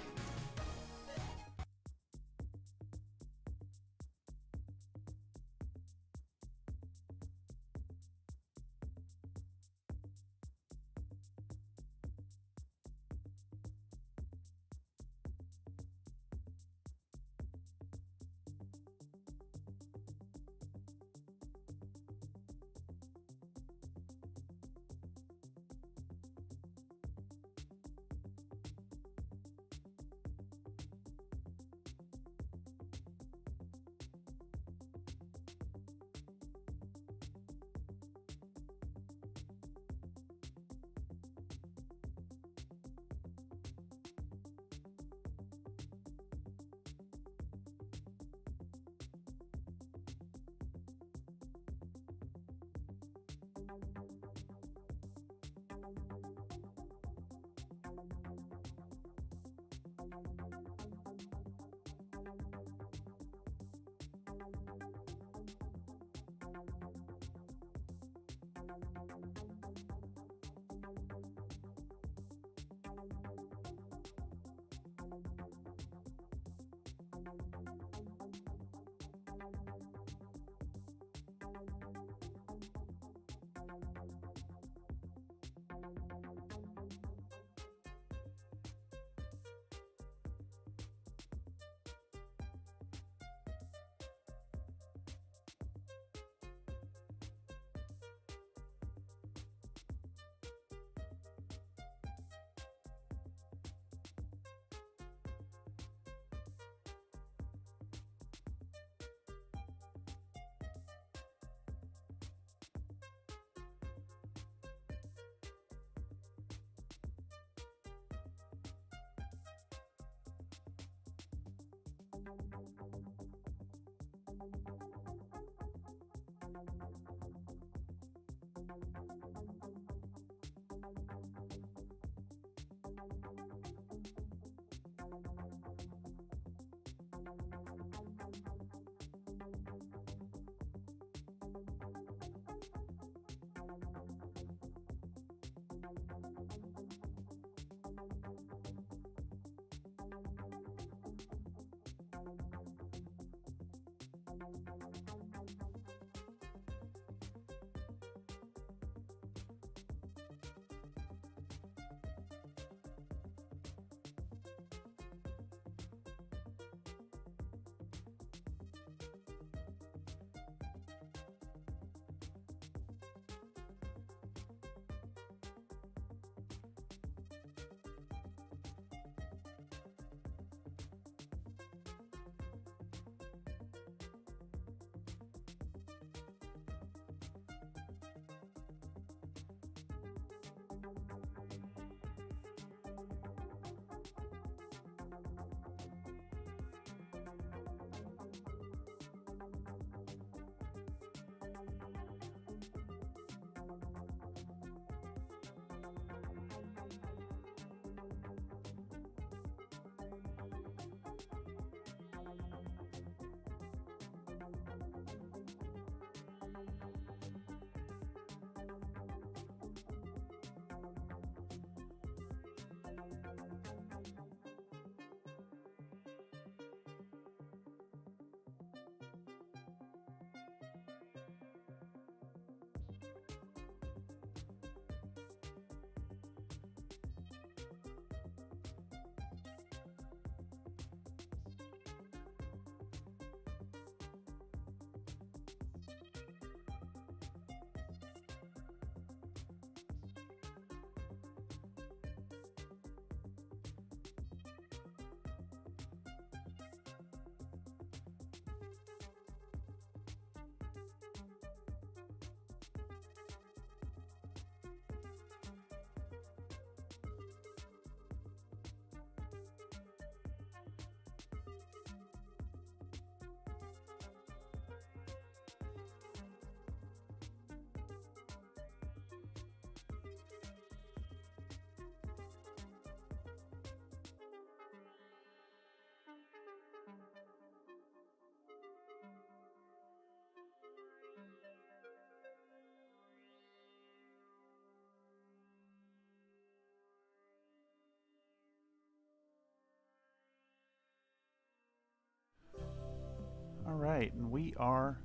Alright, and we are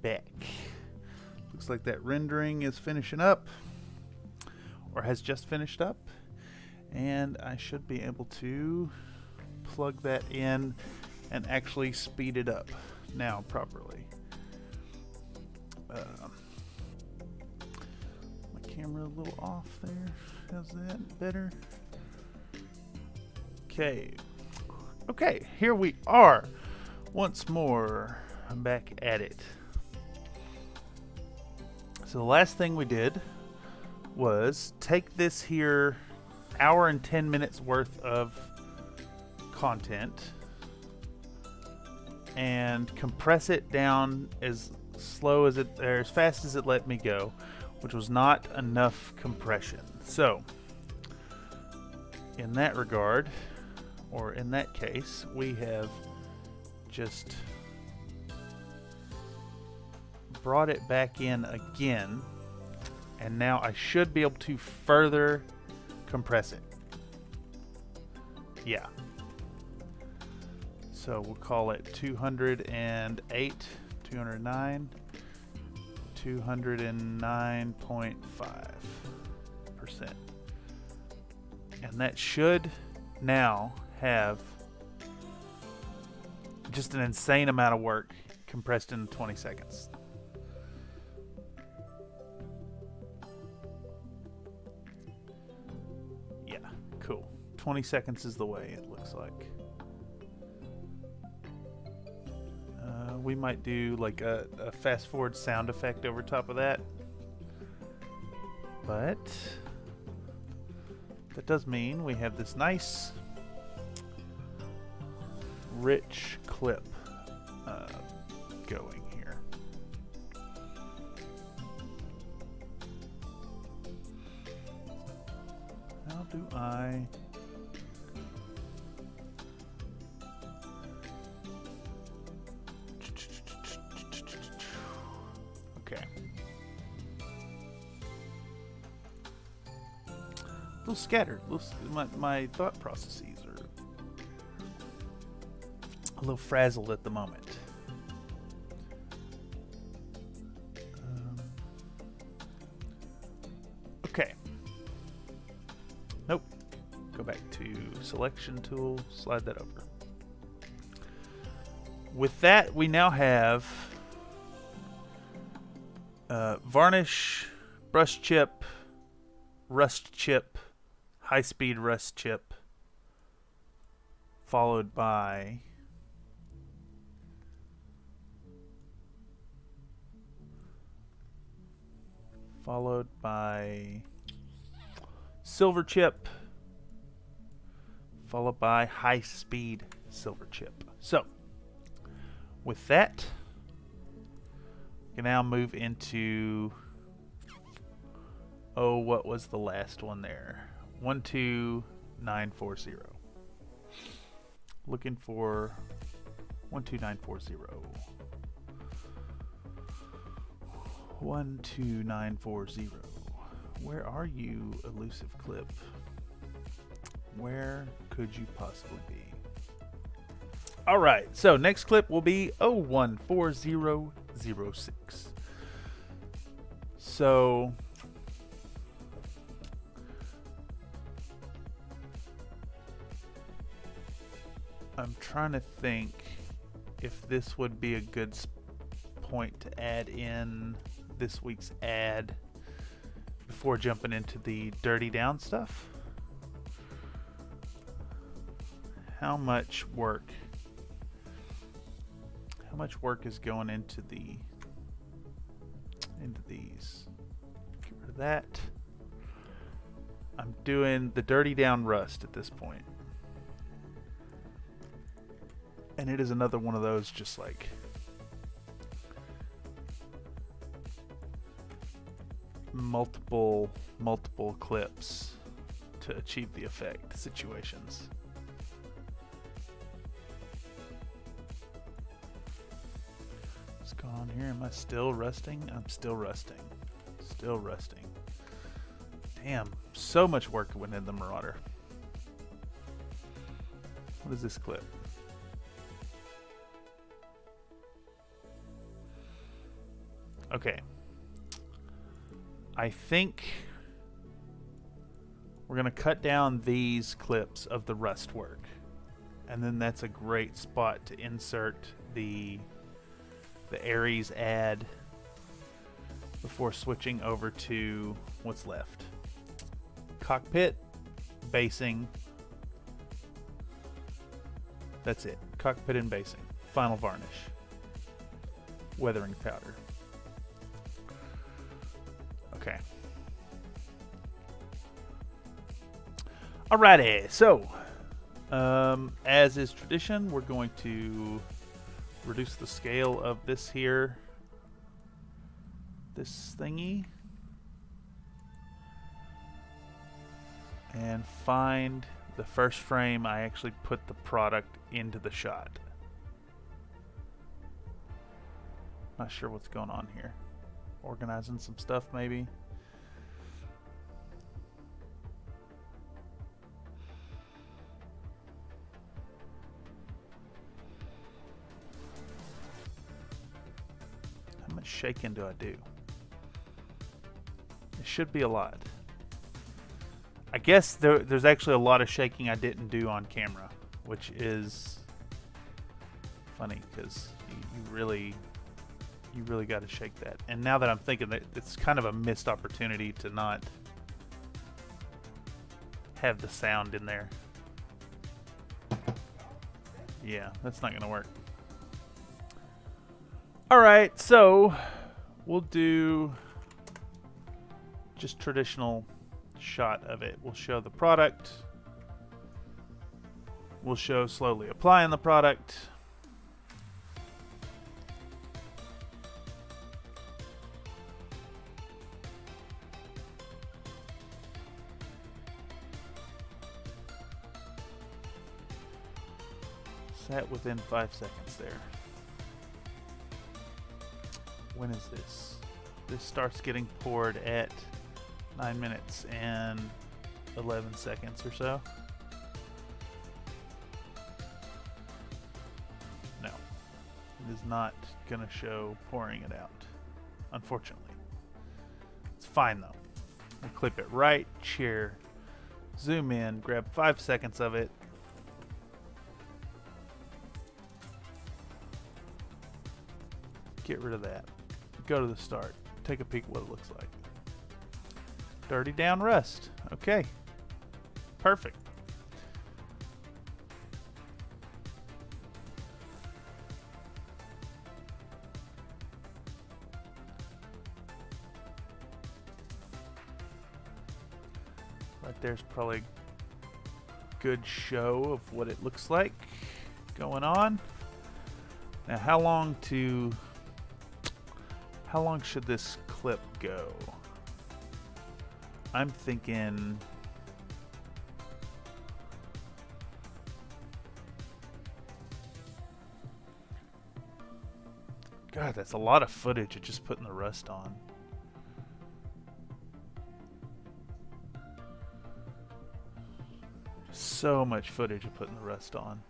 back. Looks like that rendering is finishing up, or has just finished up, and I should be able to plug that in and actually speed it up now properly. My camera a little off there. How's that? Better? Okay. Okay, here we are. Once more, I'm back at it. So the last thing we did was take this here hour and 10 minutes worth of content and compress it down as slow as it, or as fast as it let me go, which was not enough compression. So in that regard, or in that case, we have just brought it back in again, and now I should be able to further compress it. Yeah. So we'll call it 208, 209, 209.5%. And that should now have just an insane amount of work compressed in 20 seconds. Yeah, cool. 20 seconds is the way it looks like. We might do like a fast forward sound effect over top of that. But that does mean we have this nice rich clip going here. How do I... Okay. A little scattered. My thought processes are a little frazzled at the moment. Okay. Nope. Go back to selection tool, slide that over. With that, we now have varnish, brush chip, rust chip, high-speed rust chip, followed by silver chip, followed by high-speed silver chip. So, with that, we can now move into, oh, what was the last one there? 12940. Looking for 12940. 12940. Where are you, elusive clip? Where could you possibly be? Alright, so next clip will be 014006. So I'm trying to think if this would be a good point to add in this week's ad before jumping into the dirty down stuff. How much work is going into these? Get rid of that. I'm doing the dirty down rust at this point. And it is another one of those just like multiple clips to achieve the effect situations. What's going on here? Am I still rusting? I'm still rusting. Still rusting. Damn, so much work went into the Marauder. What is this clip? Okay. I think we're going to cut down these clips of the rust work. And then that's a great spot to insert the Ares ad before switching over to what's left. Cockpit, basing. That's it. Cockpit and basing. Final varnish. Weathering powder. Okay. Alrighty, so as is tradition, we're going to reduce the scale of this here, this thingy, and find the first frame I actually put the product into the shot. Not sure what's going on here. Organizing some stuff maybe. How much shaking do I do? It should be a lot. I guess there's actually a lot of shaking I didn't do on camera, which is funny because you really got to shake that. And now that I'm thinking that it's kind of a missed opportunity to not have the sound in there. Yeah, that's not going to work. Alright, so we'll do just traditional shot of it. We'll show the product. will show slowly applying the product. Sat within 5 seconds there. When is this? This starts getting poured at 9 minutes and 11 seconds or so. No, it is not gonna show pouring it out, unfortunately. It's fine though. We'll clip it right here, zoom in, grab 5 seconds of it. Get rid of that. Go to the start. Take a peek at what it looks like. Dirty down rust. Okay. Perfect. Right there's probably a good show of what it looks like going on. Now how long should this clip go? I'm thinking God, that's a lot of footage of just putting the rust on. So much footage of putting the rust on.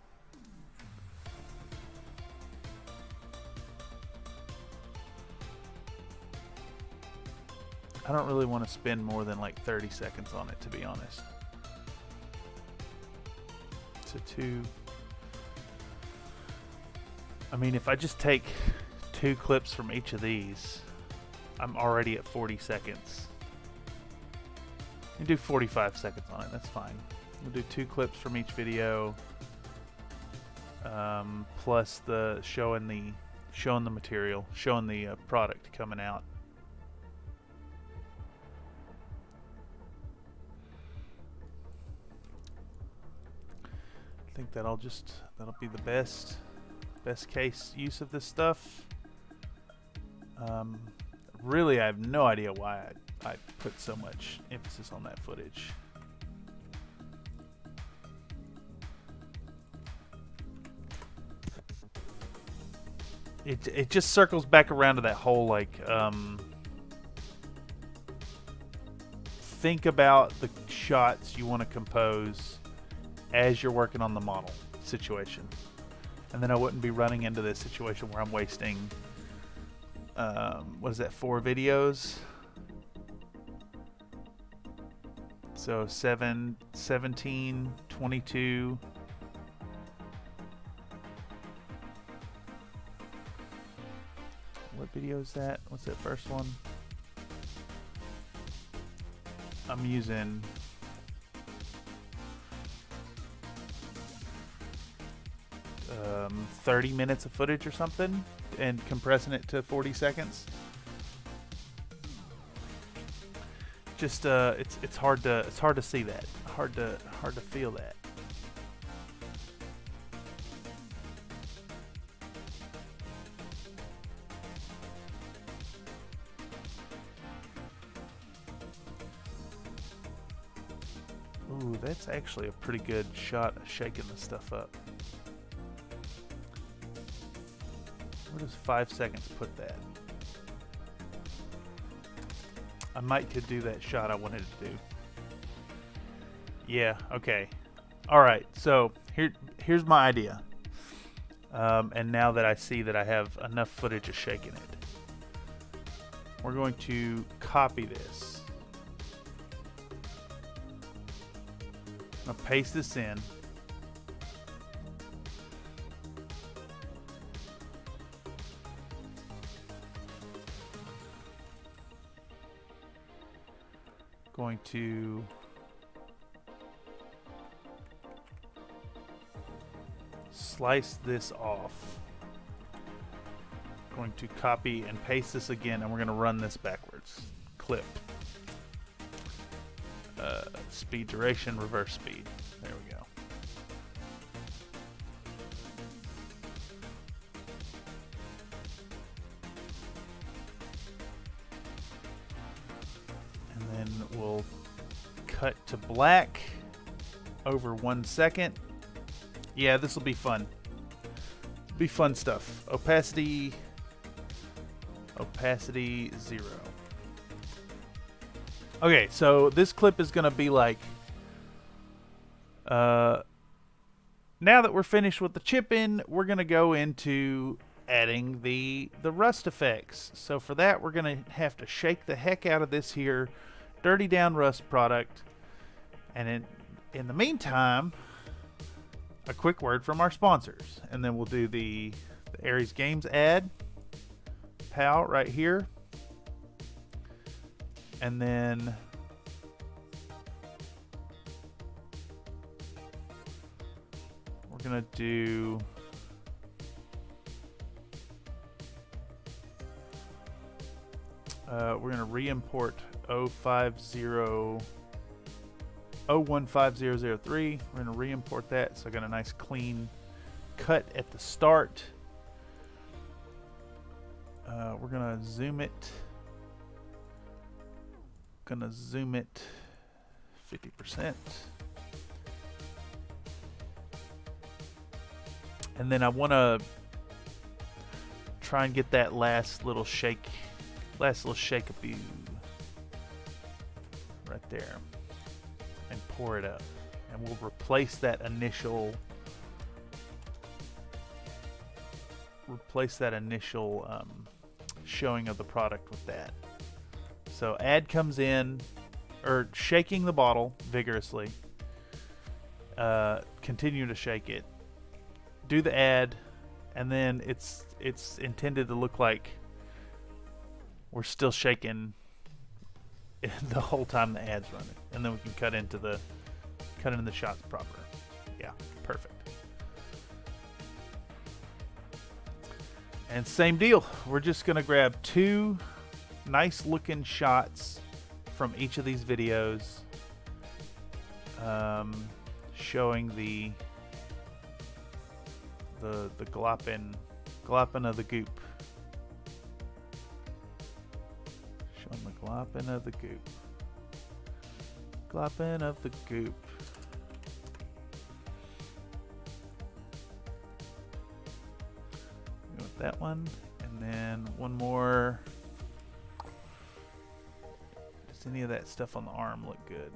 I don't really want to spend more than like 30 seconds on it, to be honest. So I mean, if I just take 2 clips from each of these, I'm already at 40 seconds. You do 45 seconds on it, that's fine. We'll do 2 clips from each video, plus the showing the material, showing the product coming out. I think that'll be the best case use of this stuff. Really, I have no idea why I put so much emphasis on that footage. It just circles back around to that whole like think about the shots you want to compose as you're working on the model situation, and then I wouldn't be running into this situation where I'm wasting what is that, 4 videos? So 7, 17, 22. What video is that? What's that first one? I'm using 30 minutes of footage or something and compressing it to 40 seconds. Just it's hard to see that. Hard to feel that. Ooh, that's actually a pretty good shot of shaking this stuff up. Where does 5 seconds put that? I might could do that shot I wanted to do. Yeah, okay. Alright, so here's my idea. And now that I see that I have enough footage of shaking it, we're going to copy this. I'm going to paste this in. Going to slice this off. Going to copy and paste this again, and we're going to run this backwards. Clip. Speed duration, reverse speed. There we go. We'll cut to black over 1 second. Yeah, this will be fun. Be fun stuff. Opacity 0. Okay, so this clip is gonna be like, now that we're finished with the chipping, we're gonna go into adding the rust effects. So for that, we're gonna have to shake the heck out of this here dirty down rust product. And in the meantime, a quick word from our sponsors, and then we'll do the Aries Games ad, PAL right here, and then we're gonna do we're gonna re-import 015003. We're gonna re-import that, so I got a nice clean cut at the start. We're gonna zoom it. 50%. And then I want to try and get that last little shake of you right there, and pour it up, and we'll replace that initial showing of the product with that. So ad comes in, or shaking the bottle vigorously, continue to shake it, do the ad, and then it's intended to look like we're still shaking the whole time the ad's running, and then we can cut into the shots proper. Yeah, perfect. And same deal, we're just gonna grab 2 nice looking shots from each of these videos, showing the glopping of the goop. Showing the glopping of the goop. Glopping of the goop. Go with that one, and then one more. Does any of that stuff on the arm look good?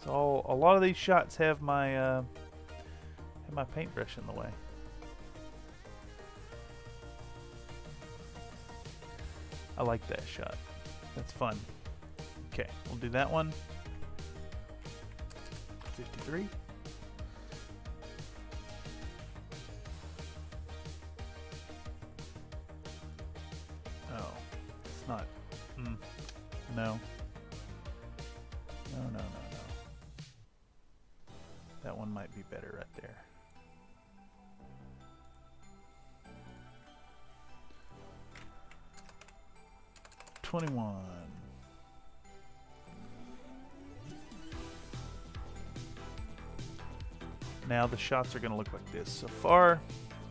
So a lot of these shots have my paintbrush in the way. I like that shot. That's fun. Okay, we'll do that one. 53. Oh, it's not. No. No. That one might be better right there. $21. Now the shots are going to look like this. So far,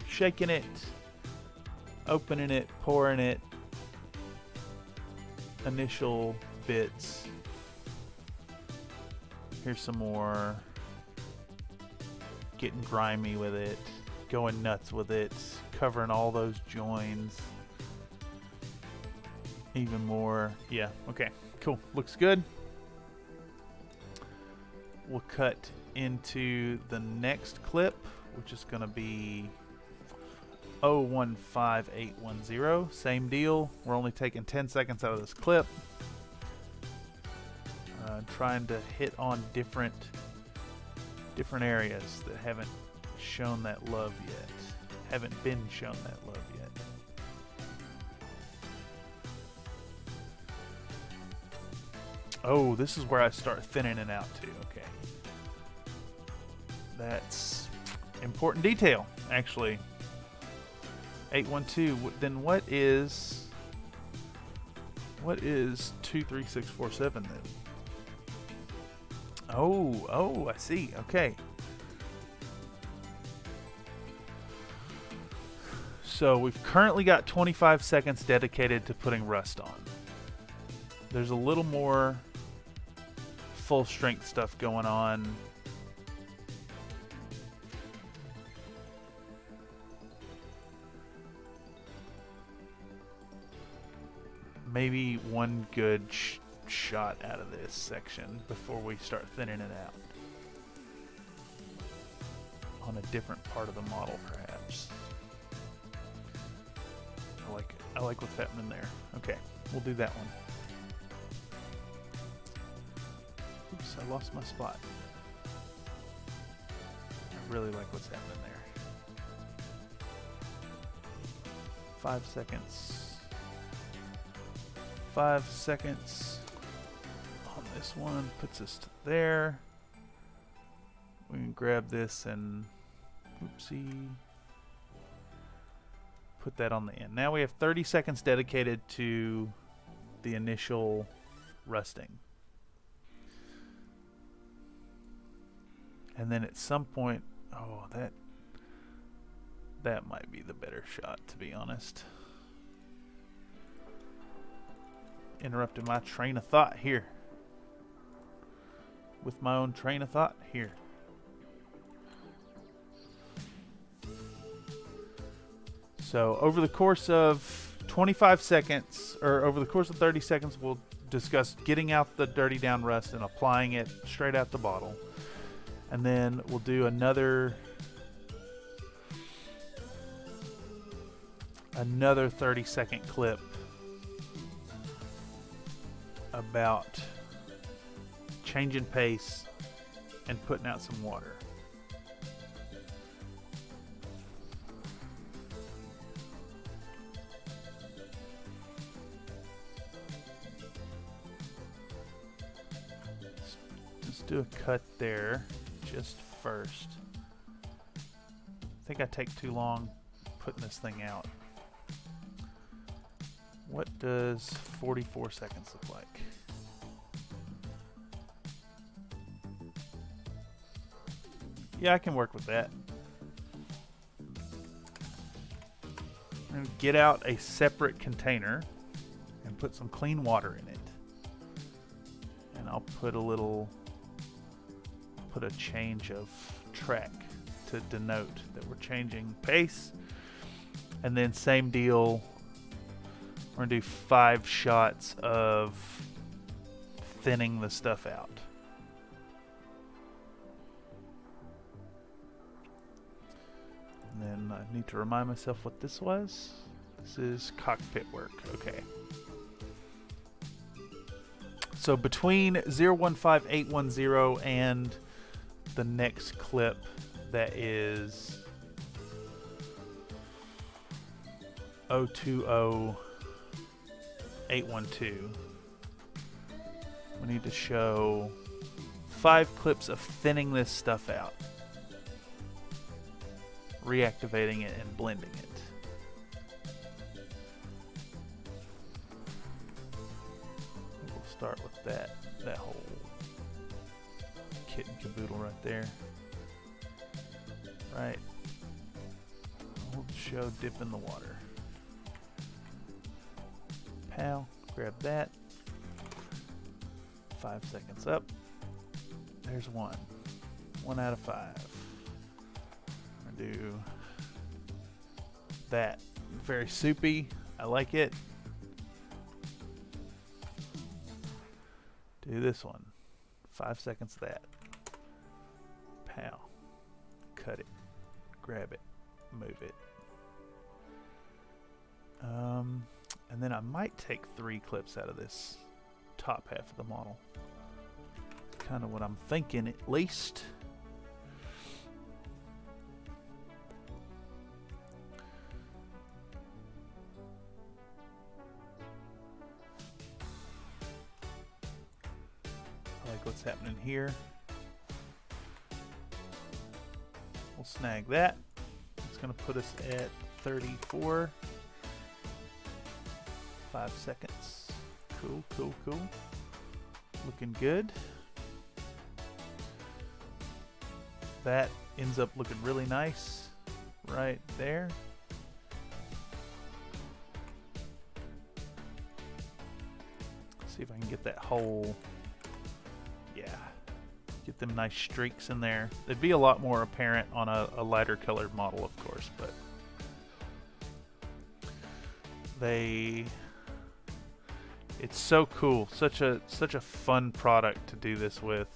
shaking it, opening it, pouring it, initial bits. Here's some more. Getting grimy with it, going nuts with it, covering all those joins. Even more. Yeah, okay, cool. Looks good. We'll cut into the next clip, which is going to be 015810. Same deal. We're only taking 10 seconds out of this clip. Trying to hit on different areas that haven't shown that love yet. Haven't been shown that love yet. Oh, this is where I start thinning it out too. Okay. That's important detail, actually. 812. Then what is 23647 then? Oh, I see. Okay. So we've currently got 25 seconds dedicated to putting rust on. There's a little more full strength stuff going on. Maybe one good shot out of this section before we start thinning it out. On a different part of the model, perhaps. I like it. I like what's happening there. Okay, we'll do that one. Oops, I lost my spot. I really like what's happening there. 5 seconds. 5 seconds on this one. Puts us to there. We can grab this and oopsie. Put that on the end. Now we have 30 seconds dedicated to the initial rusting. And then at some point, oh, that might be the better shot, to be honest. Interrupted my train of thought here. With my own train of thought here. So over the course of 25 seconds, or over the course of 30 seconds, we'll discuss getting out the dirty down rust and applying it straight out the bottle. And then we'll do another 30-second clip about changing pace and putting out some water. Let's do a cut there just first. I think I take too long putting this thing out. What does 44 seconds look like? Yeah, I can work with that. I'm going to get out a separate container and put some clean water in it. And I'll put a change of track to denote that we're changing pace. And then same deal. We're gonna do 5 shots of thinning the stuff out. And then I need to remind myself what this was. This is cockpit work. Okay. So between 015810 and the next clip that is 020812, we need to show 5 clips of thinning this stuff out, reactivating it and blending it. We'll start with that whole kit and caboodle right there. Right. We'll show dip in the water. Pow. Grab that. 5 seconds up. There's 1. 1 out of 5. I'm gonna do that. Very soupy. I like it. Do this one. 5 seconds of that. Pow. Cut it. Grab it. Move it. And then I might take 3 clips out of this top half of the model. Kind of what I'm thinking, at least. I like what's happening here. We'll snag that. It's going to put us at 34. 5 seconds. Cool, cool, cool. Looking good. That ends up looking really nice right there. See if I can get that whole, yeah, get them nice streaks in there. They'd be a lot more apparent on a lighter colored model, of course, but it's so cool. Such a fun product to do this with.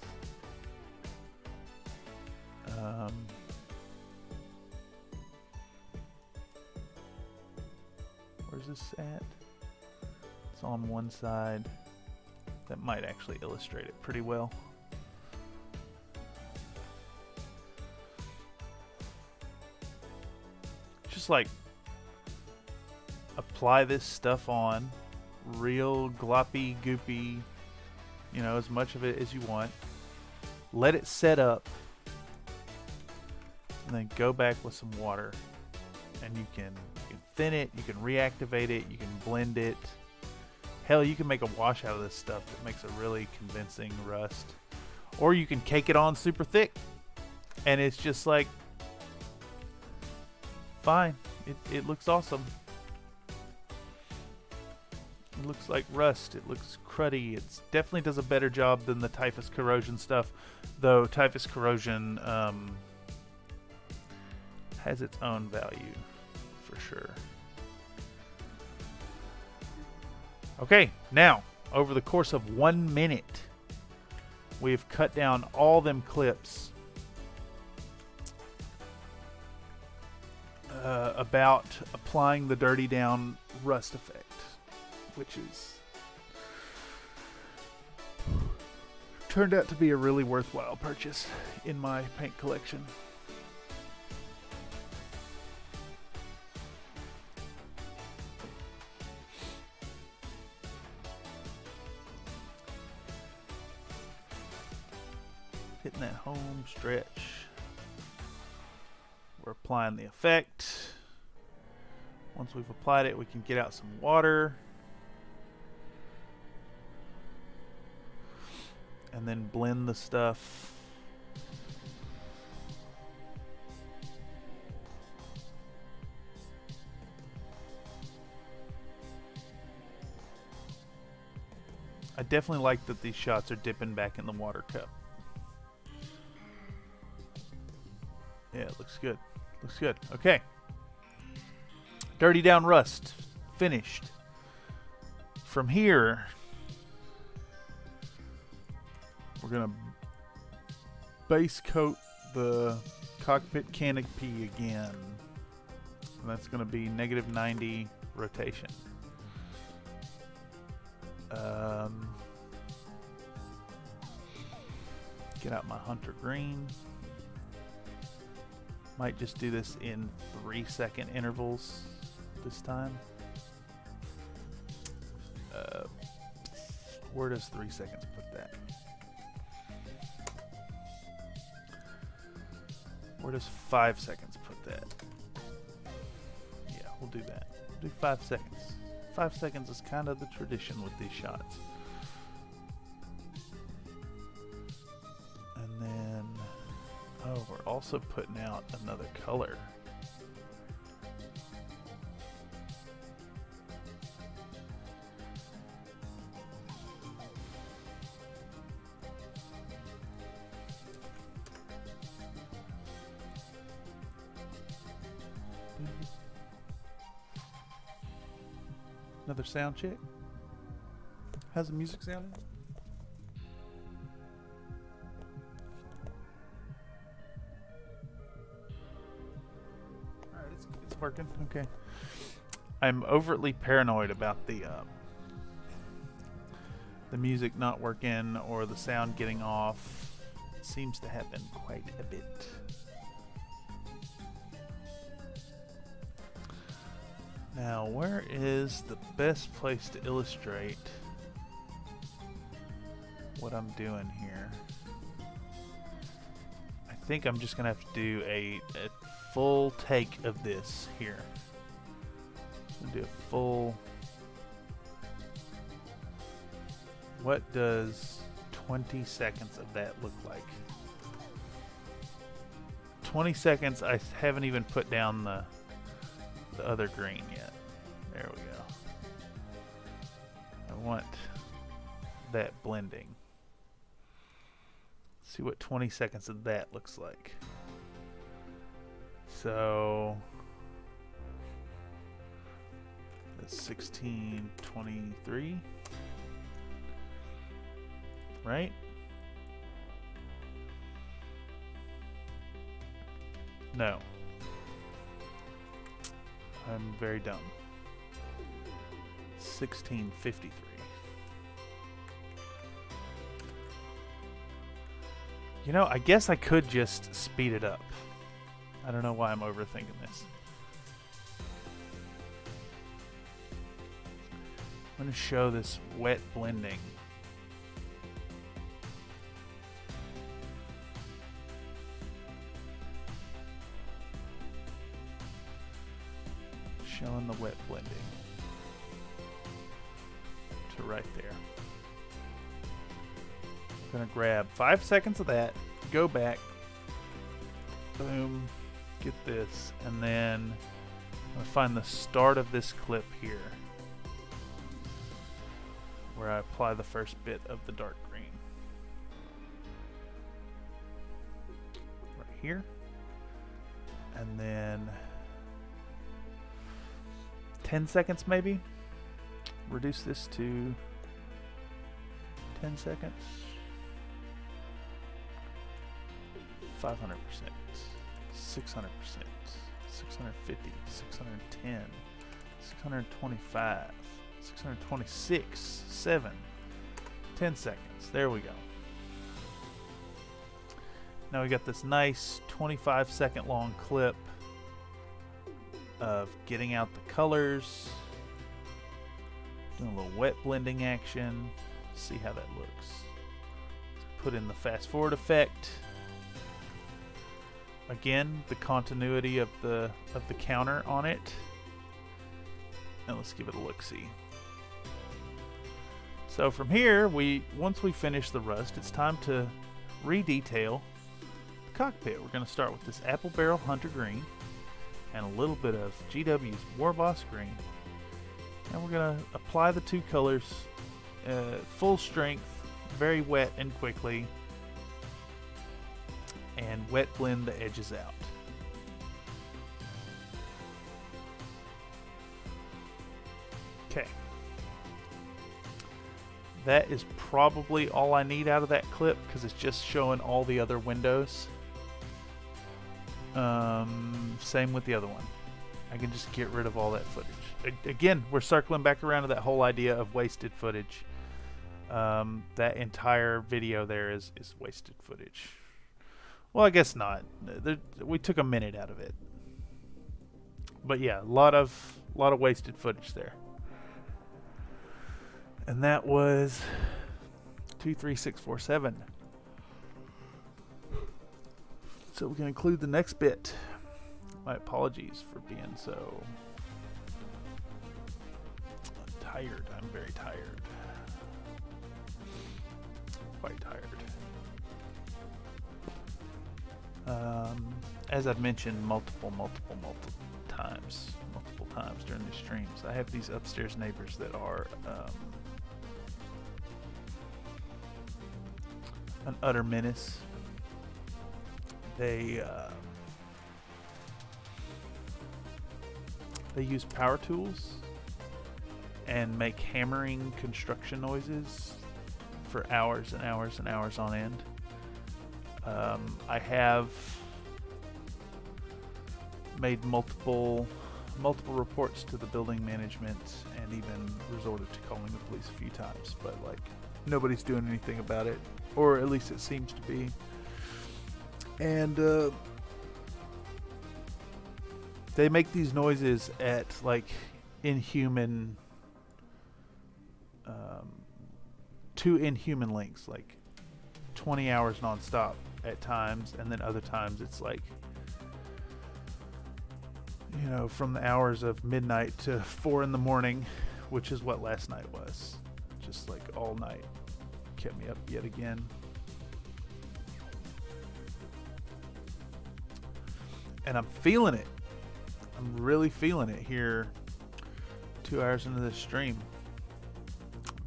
Where's this at? It's on one side. That might actually illustrate it pretty well. Just like apply this stuff on, real gloppy, goopy, you know, as much of it as you want. Let it set up, and then go back with some water, and you can thin it, you can reactivate it, you can blend it. Hell, you can make a wash out of this stuff that makes a really convincing rust. Or you can cake it on super thick, and it's just like fine. It looks awesome. It looks like rust. It looks cruddy. It definitely does a better job than the typhus corrosion stuff, though typhus corrosion has its own value for sure. Okay, now over the course of 1 minute, we've cut down all them clips about applying the dirty down rust effect, which is turned out to be a really worthwhile purchase in my paint collection. Hitting that home stretch. We're applying the effect. Once we've applied it, we can get out some water. And then blend the stuff. I definitely like that these shots are dipping back in the water cup. Yeah, it looks good. Looks good. Okay. Dirty down rust. Finished. From here, we're going to base coat the cockpit canopy again. And that's going to be -90 rotation. Get out my hunter green. Might just do this in 3-second intervals this time. Where does 3 seconds put that? Where does 5 seconds put that? Yeah, we'll do that. We'll do 5 seconds. 5 seconds is kind of the tradition with these shots. And then, oh, we're also putting out another color. Another sound check. How's the music sounding? Alright, it's working. Okay. I'm overtly paranoid about the music not working or the sound getting off. It seems to happen quite a bit. Now, where is the best place to illustrate what I'm doing here? I think I'm just gonna have to do a full take of this here. I'm gonna do a full. What does 20 seconds of that look like? 20 seconds. I haven't even put down the other green yet. There we go. I want that blending. See what 20 seconds of that looks like. So that's 16:23, right? No. I'm very dumb. 16:53. You know, I guess I could just speed it up. I don't know why I'm overthinking this. I'm going to show this wet blending. Showing the wet blending to right there. I'm going to grab 5 seconds of that, go back, boom, get this, and then I'm going to find the start of this clip here where I apply the first bit of the dark green. Right here. And then 10 seconds maybe. Reduce this to 10 seconds. 500%, 600%, 650, 610, 625, 626, 7, 10 seconds. There we go. Now we got this nice 25-second long clip of getting out the colors, doing a little wet blending action. See how that looks. Put in the fast forward effect. Again, the continuity of the counter on it. And let's give it a look-see. So from here, once we finish the rust, it's time to redetail the cockpit. We're going to start with this Apple Barrel Hunter Green and a little bit of GW's War Boss Green. And we're going to apply the two colors full strength, very wet and quickly, and wet blend the edges out. Okay. That is probably all I need out of that clip because it's just showing all the other windows. Same with the other one. I can just get rid of all that footage. Again, we're circling back around to that whole idea of wasted footage. That entire video there is wasted footage. Well, I guess not. We took a minute out of it. But yeah, a lot of wasted footage there. And that was 23647. So we can include the next bit. My apologies for being so tired. I'm very tired. Quite tired. As I've mentioned multiple times during these streams, I have these upstairs neighbors that are an utter menace. They use power tools and make hammering construction noises for hours and hours and hours on end. I have made multiple reports to the building management and even resorted to calling the police a few times, but like nobody's doing anything about it, or at least it seems to be. And they make these noises at like inhuman, to inhuman lengths, like 20 hours nonstop at times, and then other times it's like, you know, from the hours of midnight to 4 in the morning, which is what last night was. Just like all night. Kept me up yet again. And I'm feeling it. I'm really feeling it here 2 hours into this stream.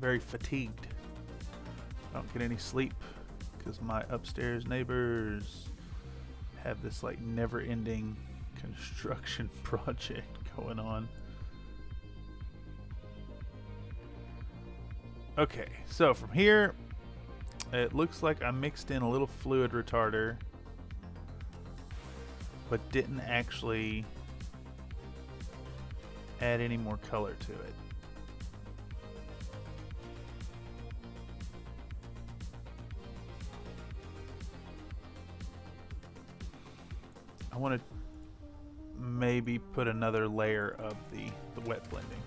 Very fatigued. I don't get any sleep because my upstairs neighbors have this like never-ending construction project going on. Okay, so from here it looks like I mixed in a little fluid retarder but didn't actually add any more color to it. I want to maybe put another layer of the wet blending.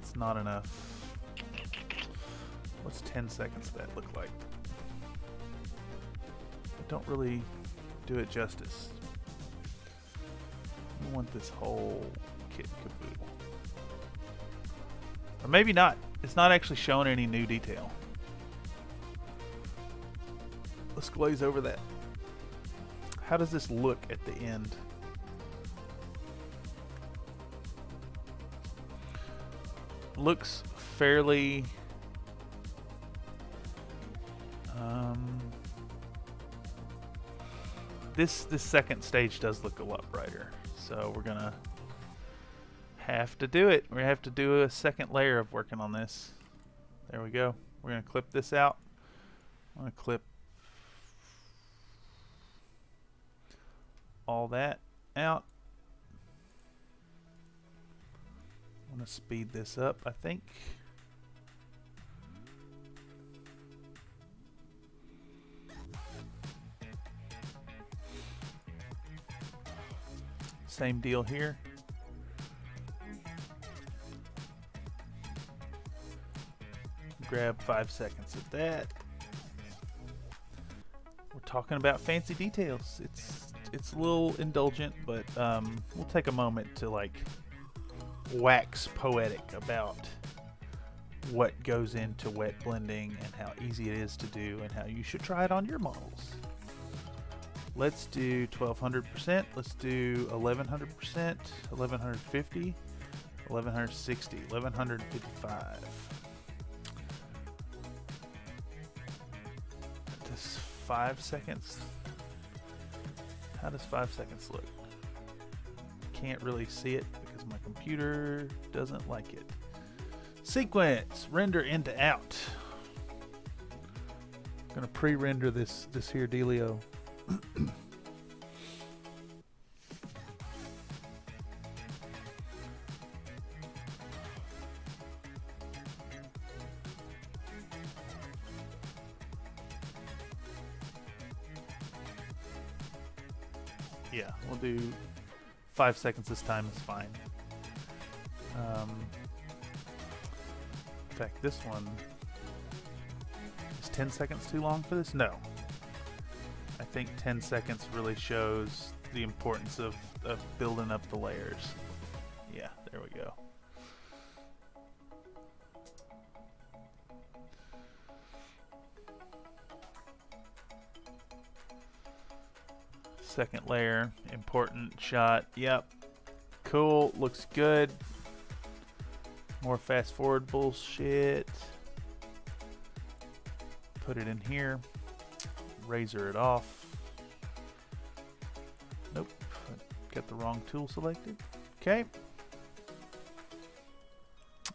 It's not enough. What's 10 seconds of that look like? I don't really do it justice. I want this whole kit and caboodle. Or maybe not. It's not actually showing any new detail. Let's glaze over that. How does this look at the end? Looks fairly this second stage does look a lot brighter, so we're gonna have to do it. We have to do a second layer of working on this. There we go. We're gonna clip this out. I'm gonna clip all that out. I'm gonna speed this up, I think. Same deal here. Grab 5 seconds of that. We're talking about fancy details. It's a little indulgent, but we'll take a moment to like wax poetic about what goes into wet blending and how easy it is to do and how you should try it on your models. Let's do 1200%. Let's do 1100%, 1150, 1160, 1155. Does 5 seconds? How does 5 seconds look? Can't really see it because my computer doesn't like it. Sequence, render into out. I'm gonna pre-render this here dealio. Yeah, we'll do 5 seconds this time is fine. In fact, this one is 10 seconds too long for this? No. I think 10 seconds really shows the importance of building up the layers. Yeah, there we go. Second layer, important shot. Yep. Cool, looks good. More fast forward bullshit. Put it in here. Razor it off. Nope. Got the wrong tool selected. Okay.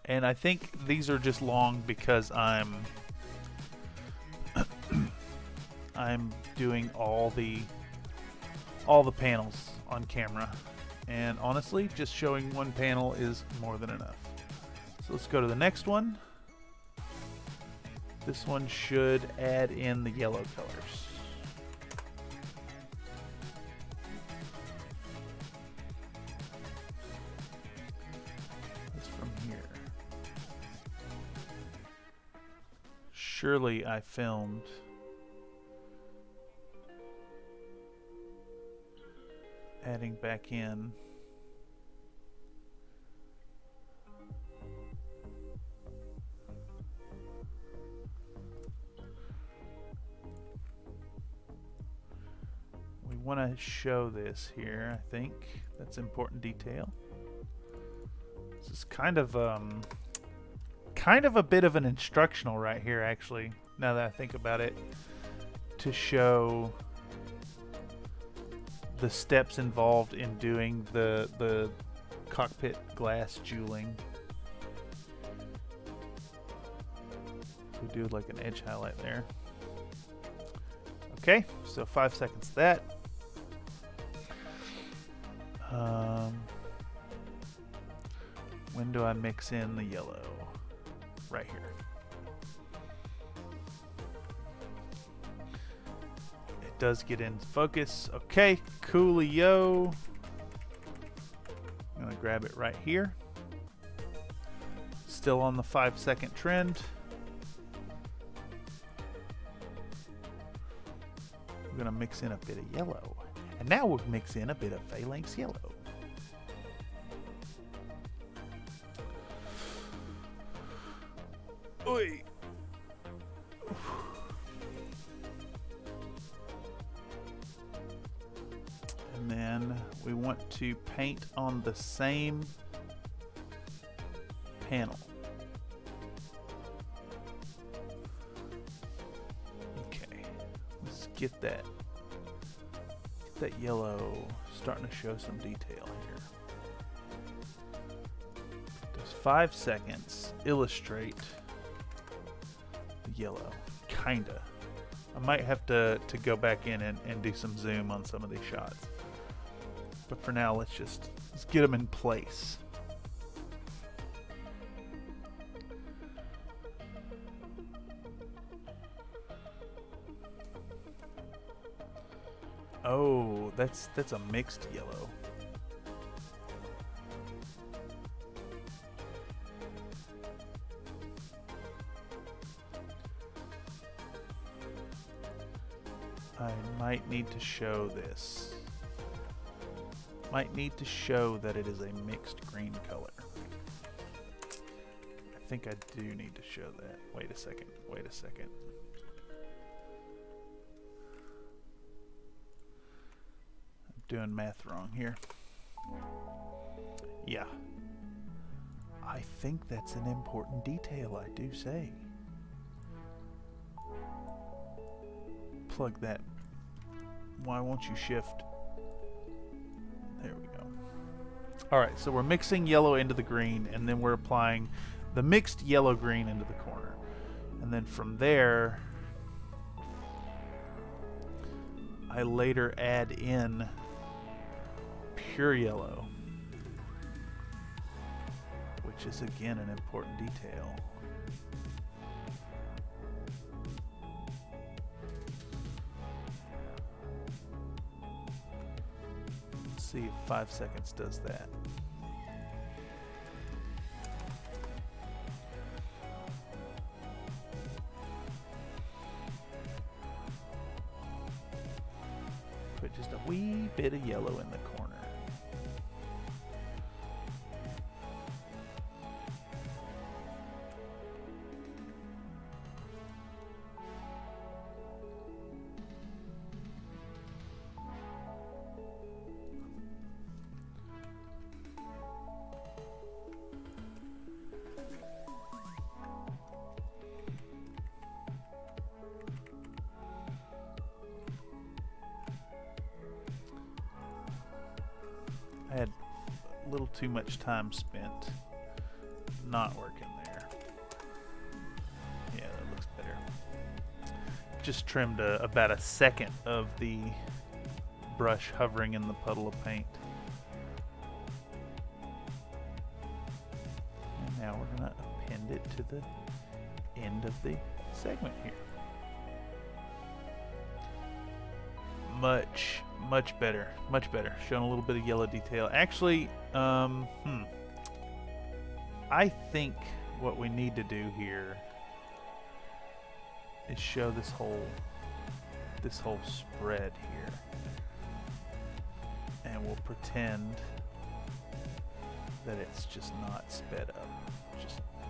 And I think these are just long because I'm doing all the panels on camera. And honestly, just showing one panel is more than enough. So let's go to the next one. This one should add in the yellow colors. That's from here. Surely I filmed adding back in. We want to show this here, I think. That's important detail. This is kind of kind of a bit of an instructional right here, actually, now that I think about it, to show the steps involved in doing the cockpit glass jeweling. So we do like an edge highlight there. Okay, so 5 seconds of that. When do I mix in the yellow? Right here. It does get in focus. Okay, coolio. I'm gonna grab it right here. Still on the 5-second trend. We're gonna mix in a bit of yellow. And now we'll mix in a bit of phalanx yellow. Oi. And then we want to paint on the same panel. Okay, let's get that yellow starting to show some detail here. Does 5 seconds illustrate the yellow? Kinda. I might have to go back in and do some zoom on some of these shots. But for now, let's get them in place. Oh, that's a mixed yellow. I might need to show this. Might need to show that it is a mixed green color. I think I do need to show that. Wait a second. Wait a second. I'm doing math wrong here. Yeah. I think that's an important detail, I do say. Plug that. Why won't you shift? There we go. Alright, so we're mixing yellow into the green, and then we're applying the mixed yellow-green into the corner. And then from there, I later add in pure yellow, which is again an important detail. See if 5 seconds does that. Put just a wee bit of yellow in the corner. I had a little too much time spent not working there. Yeah, that looks better. Just trimmed about a second of the brush hovering in the puddle of paint. And now we're going to append it to the end of the segment here. Much better, much better. Showing a little bit of yellow detail. Actually, I think what we need to do here is show this whole spread here, and we'll pretend that it's just not sped up.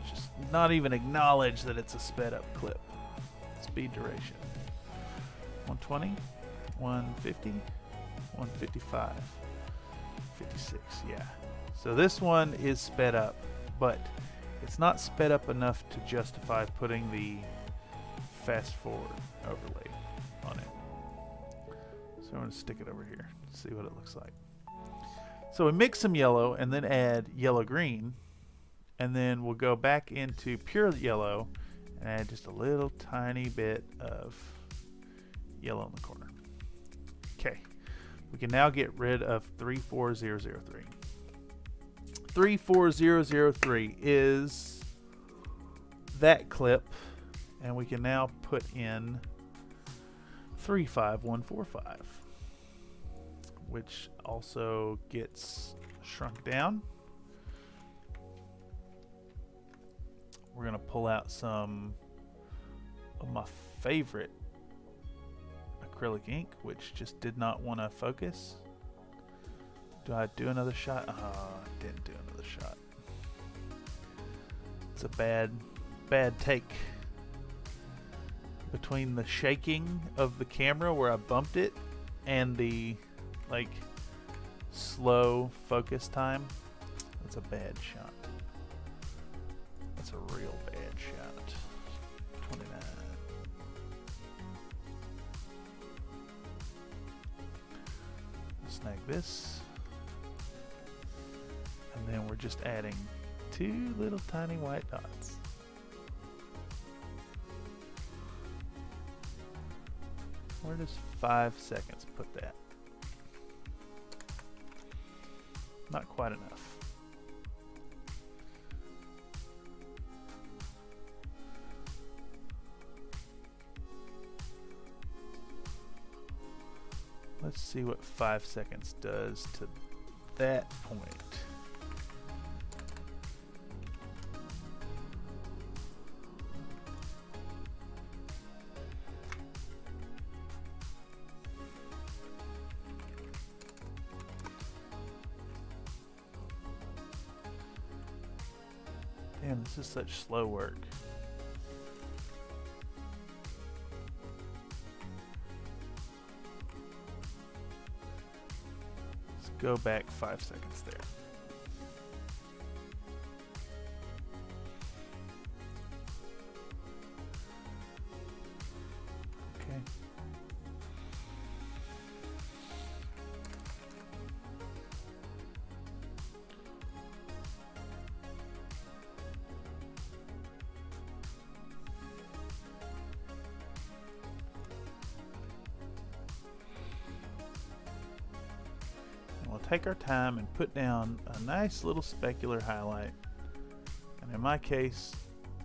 Just not even acknowledge that it's a sped up clip. Speed duration 120. 150, 155, 56, yeah. So this one is sped up, but It's not sped up enough to justify putting the fast forward overlay on it. So I'm going to stick it over here, see what it looks like. So we mix some yellow and then add yellow green, and then we'll go back into pure yellow and add just a little tiny bit of yellow in the corner. Okay, we can now get rid of 34003. 34003 is that clip, and we can now put in 35145, which also gets shrunk down. We're going to pull out some of my favorite acrylic ink, which just did not want to focus. Do I do another shot? Oh, I didn't do another shot. It's a bad take. Between the shaking of the camera where I bumped it and the like slow focus time, that's a bad shot. That's a real bad shot. 29. Snag this. And then we're just adding 2 little tiny white dots. Where does 5 seconds put that? Not quite enough. Let's see what 5 seconds does to that point. Damn, this is such slow work. Let's go back 5 seconds there. Okay. We'll take our time and put down a nice little specular highlight, and in my case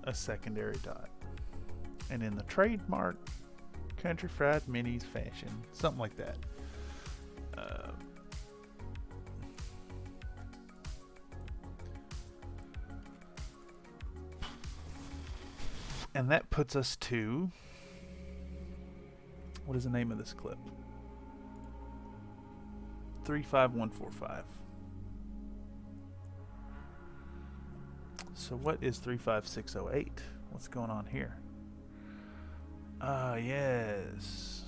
a secondary dot, and in the trademark Country Fried Minis fashion, something like that. And that puts us to, what is the name of this clip? 35145. So what is 35608? What's going on here? Ah, yes.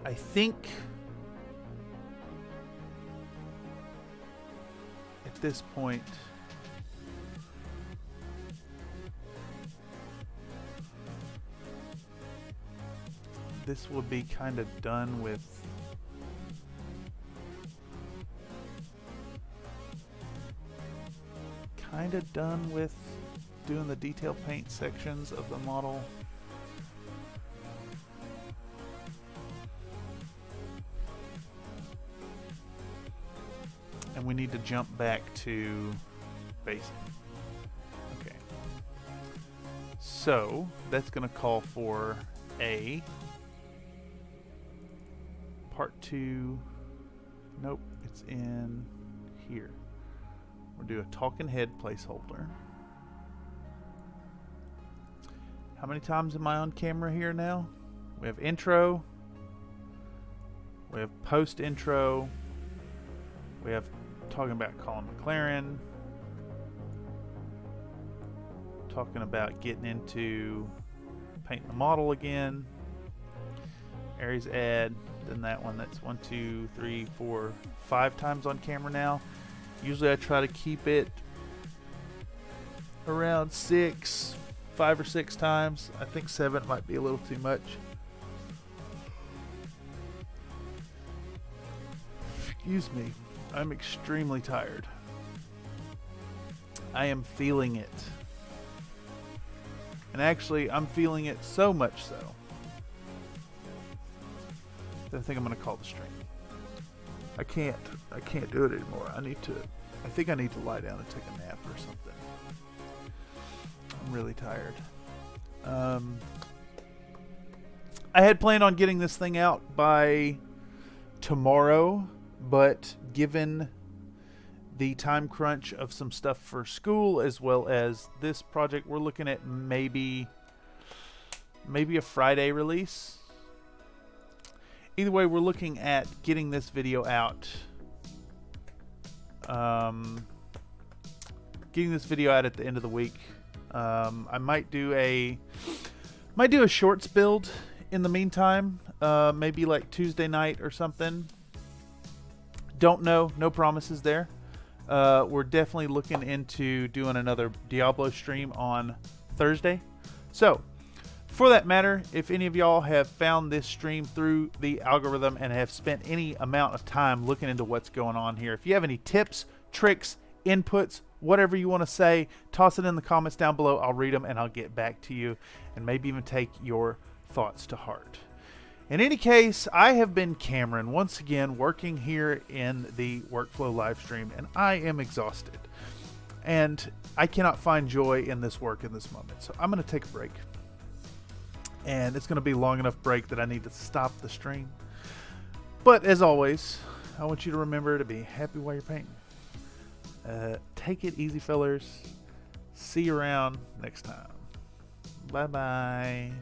I think at this point this will be kind of done with doing the detail paint sections of the model. And we need to jump back to basing. Okay. So that's going to call for a part 2. Nope, it's in here. We'll do a talking head placeholder. How many times am I on camera here now? We have intro. We have post intro. We have talking about Colin McLaren, talking about getting into painting the model again. Aries add, then that one. That's 1, 2, 3, 4, 5 times on camera now. Usually I try to keep it around 5 or 6 times. I think 7 might be a little too much. Excuse me. I'm extremely tired. I am feeling it. And actually, I'm feeling it so much so that I think I'm going to call the stream. I can't do it anymore. I think I need to lie down and take a nap or something. I'm really tired. I had planned on getting this thing out by tomorrow, but given the time crunch of some stuff for school as well as this project, we're looking at maybe a Friday release. Either way, we're looking at getting this video out. Getting this video out at the end of the week. I might do a shorts build in the meantime. Maybe like Tuesday night or something. Don't know. No promises there. We're definitely looking into doing another Diablo stream on Thursday. So, for that matter, if any of y'all have found this stream through the algorithm and have spent any amount of time looking into what's going on here, if you have any tips, tricks, inputs, whatever you want to say, toss it in the comments down below. I'll read them and I'll get back to you and maybe even take your thoughts to heart. In any case, I have been Cameron, once again working here in the Workflow live stream, and I am exhausted. And I cannot find joy in this work in this moment. So I'm going to take a break. And it's going to be a long enough break that I need to stop the stream. But as always, I want you to remember to be happy while you're painting. Take it easy, fellers. See you around next time. Bye-bye.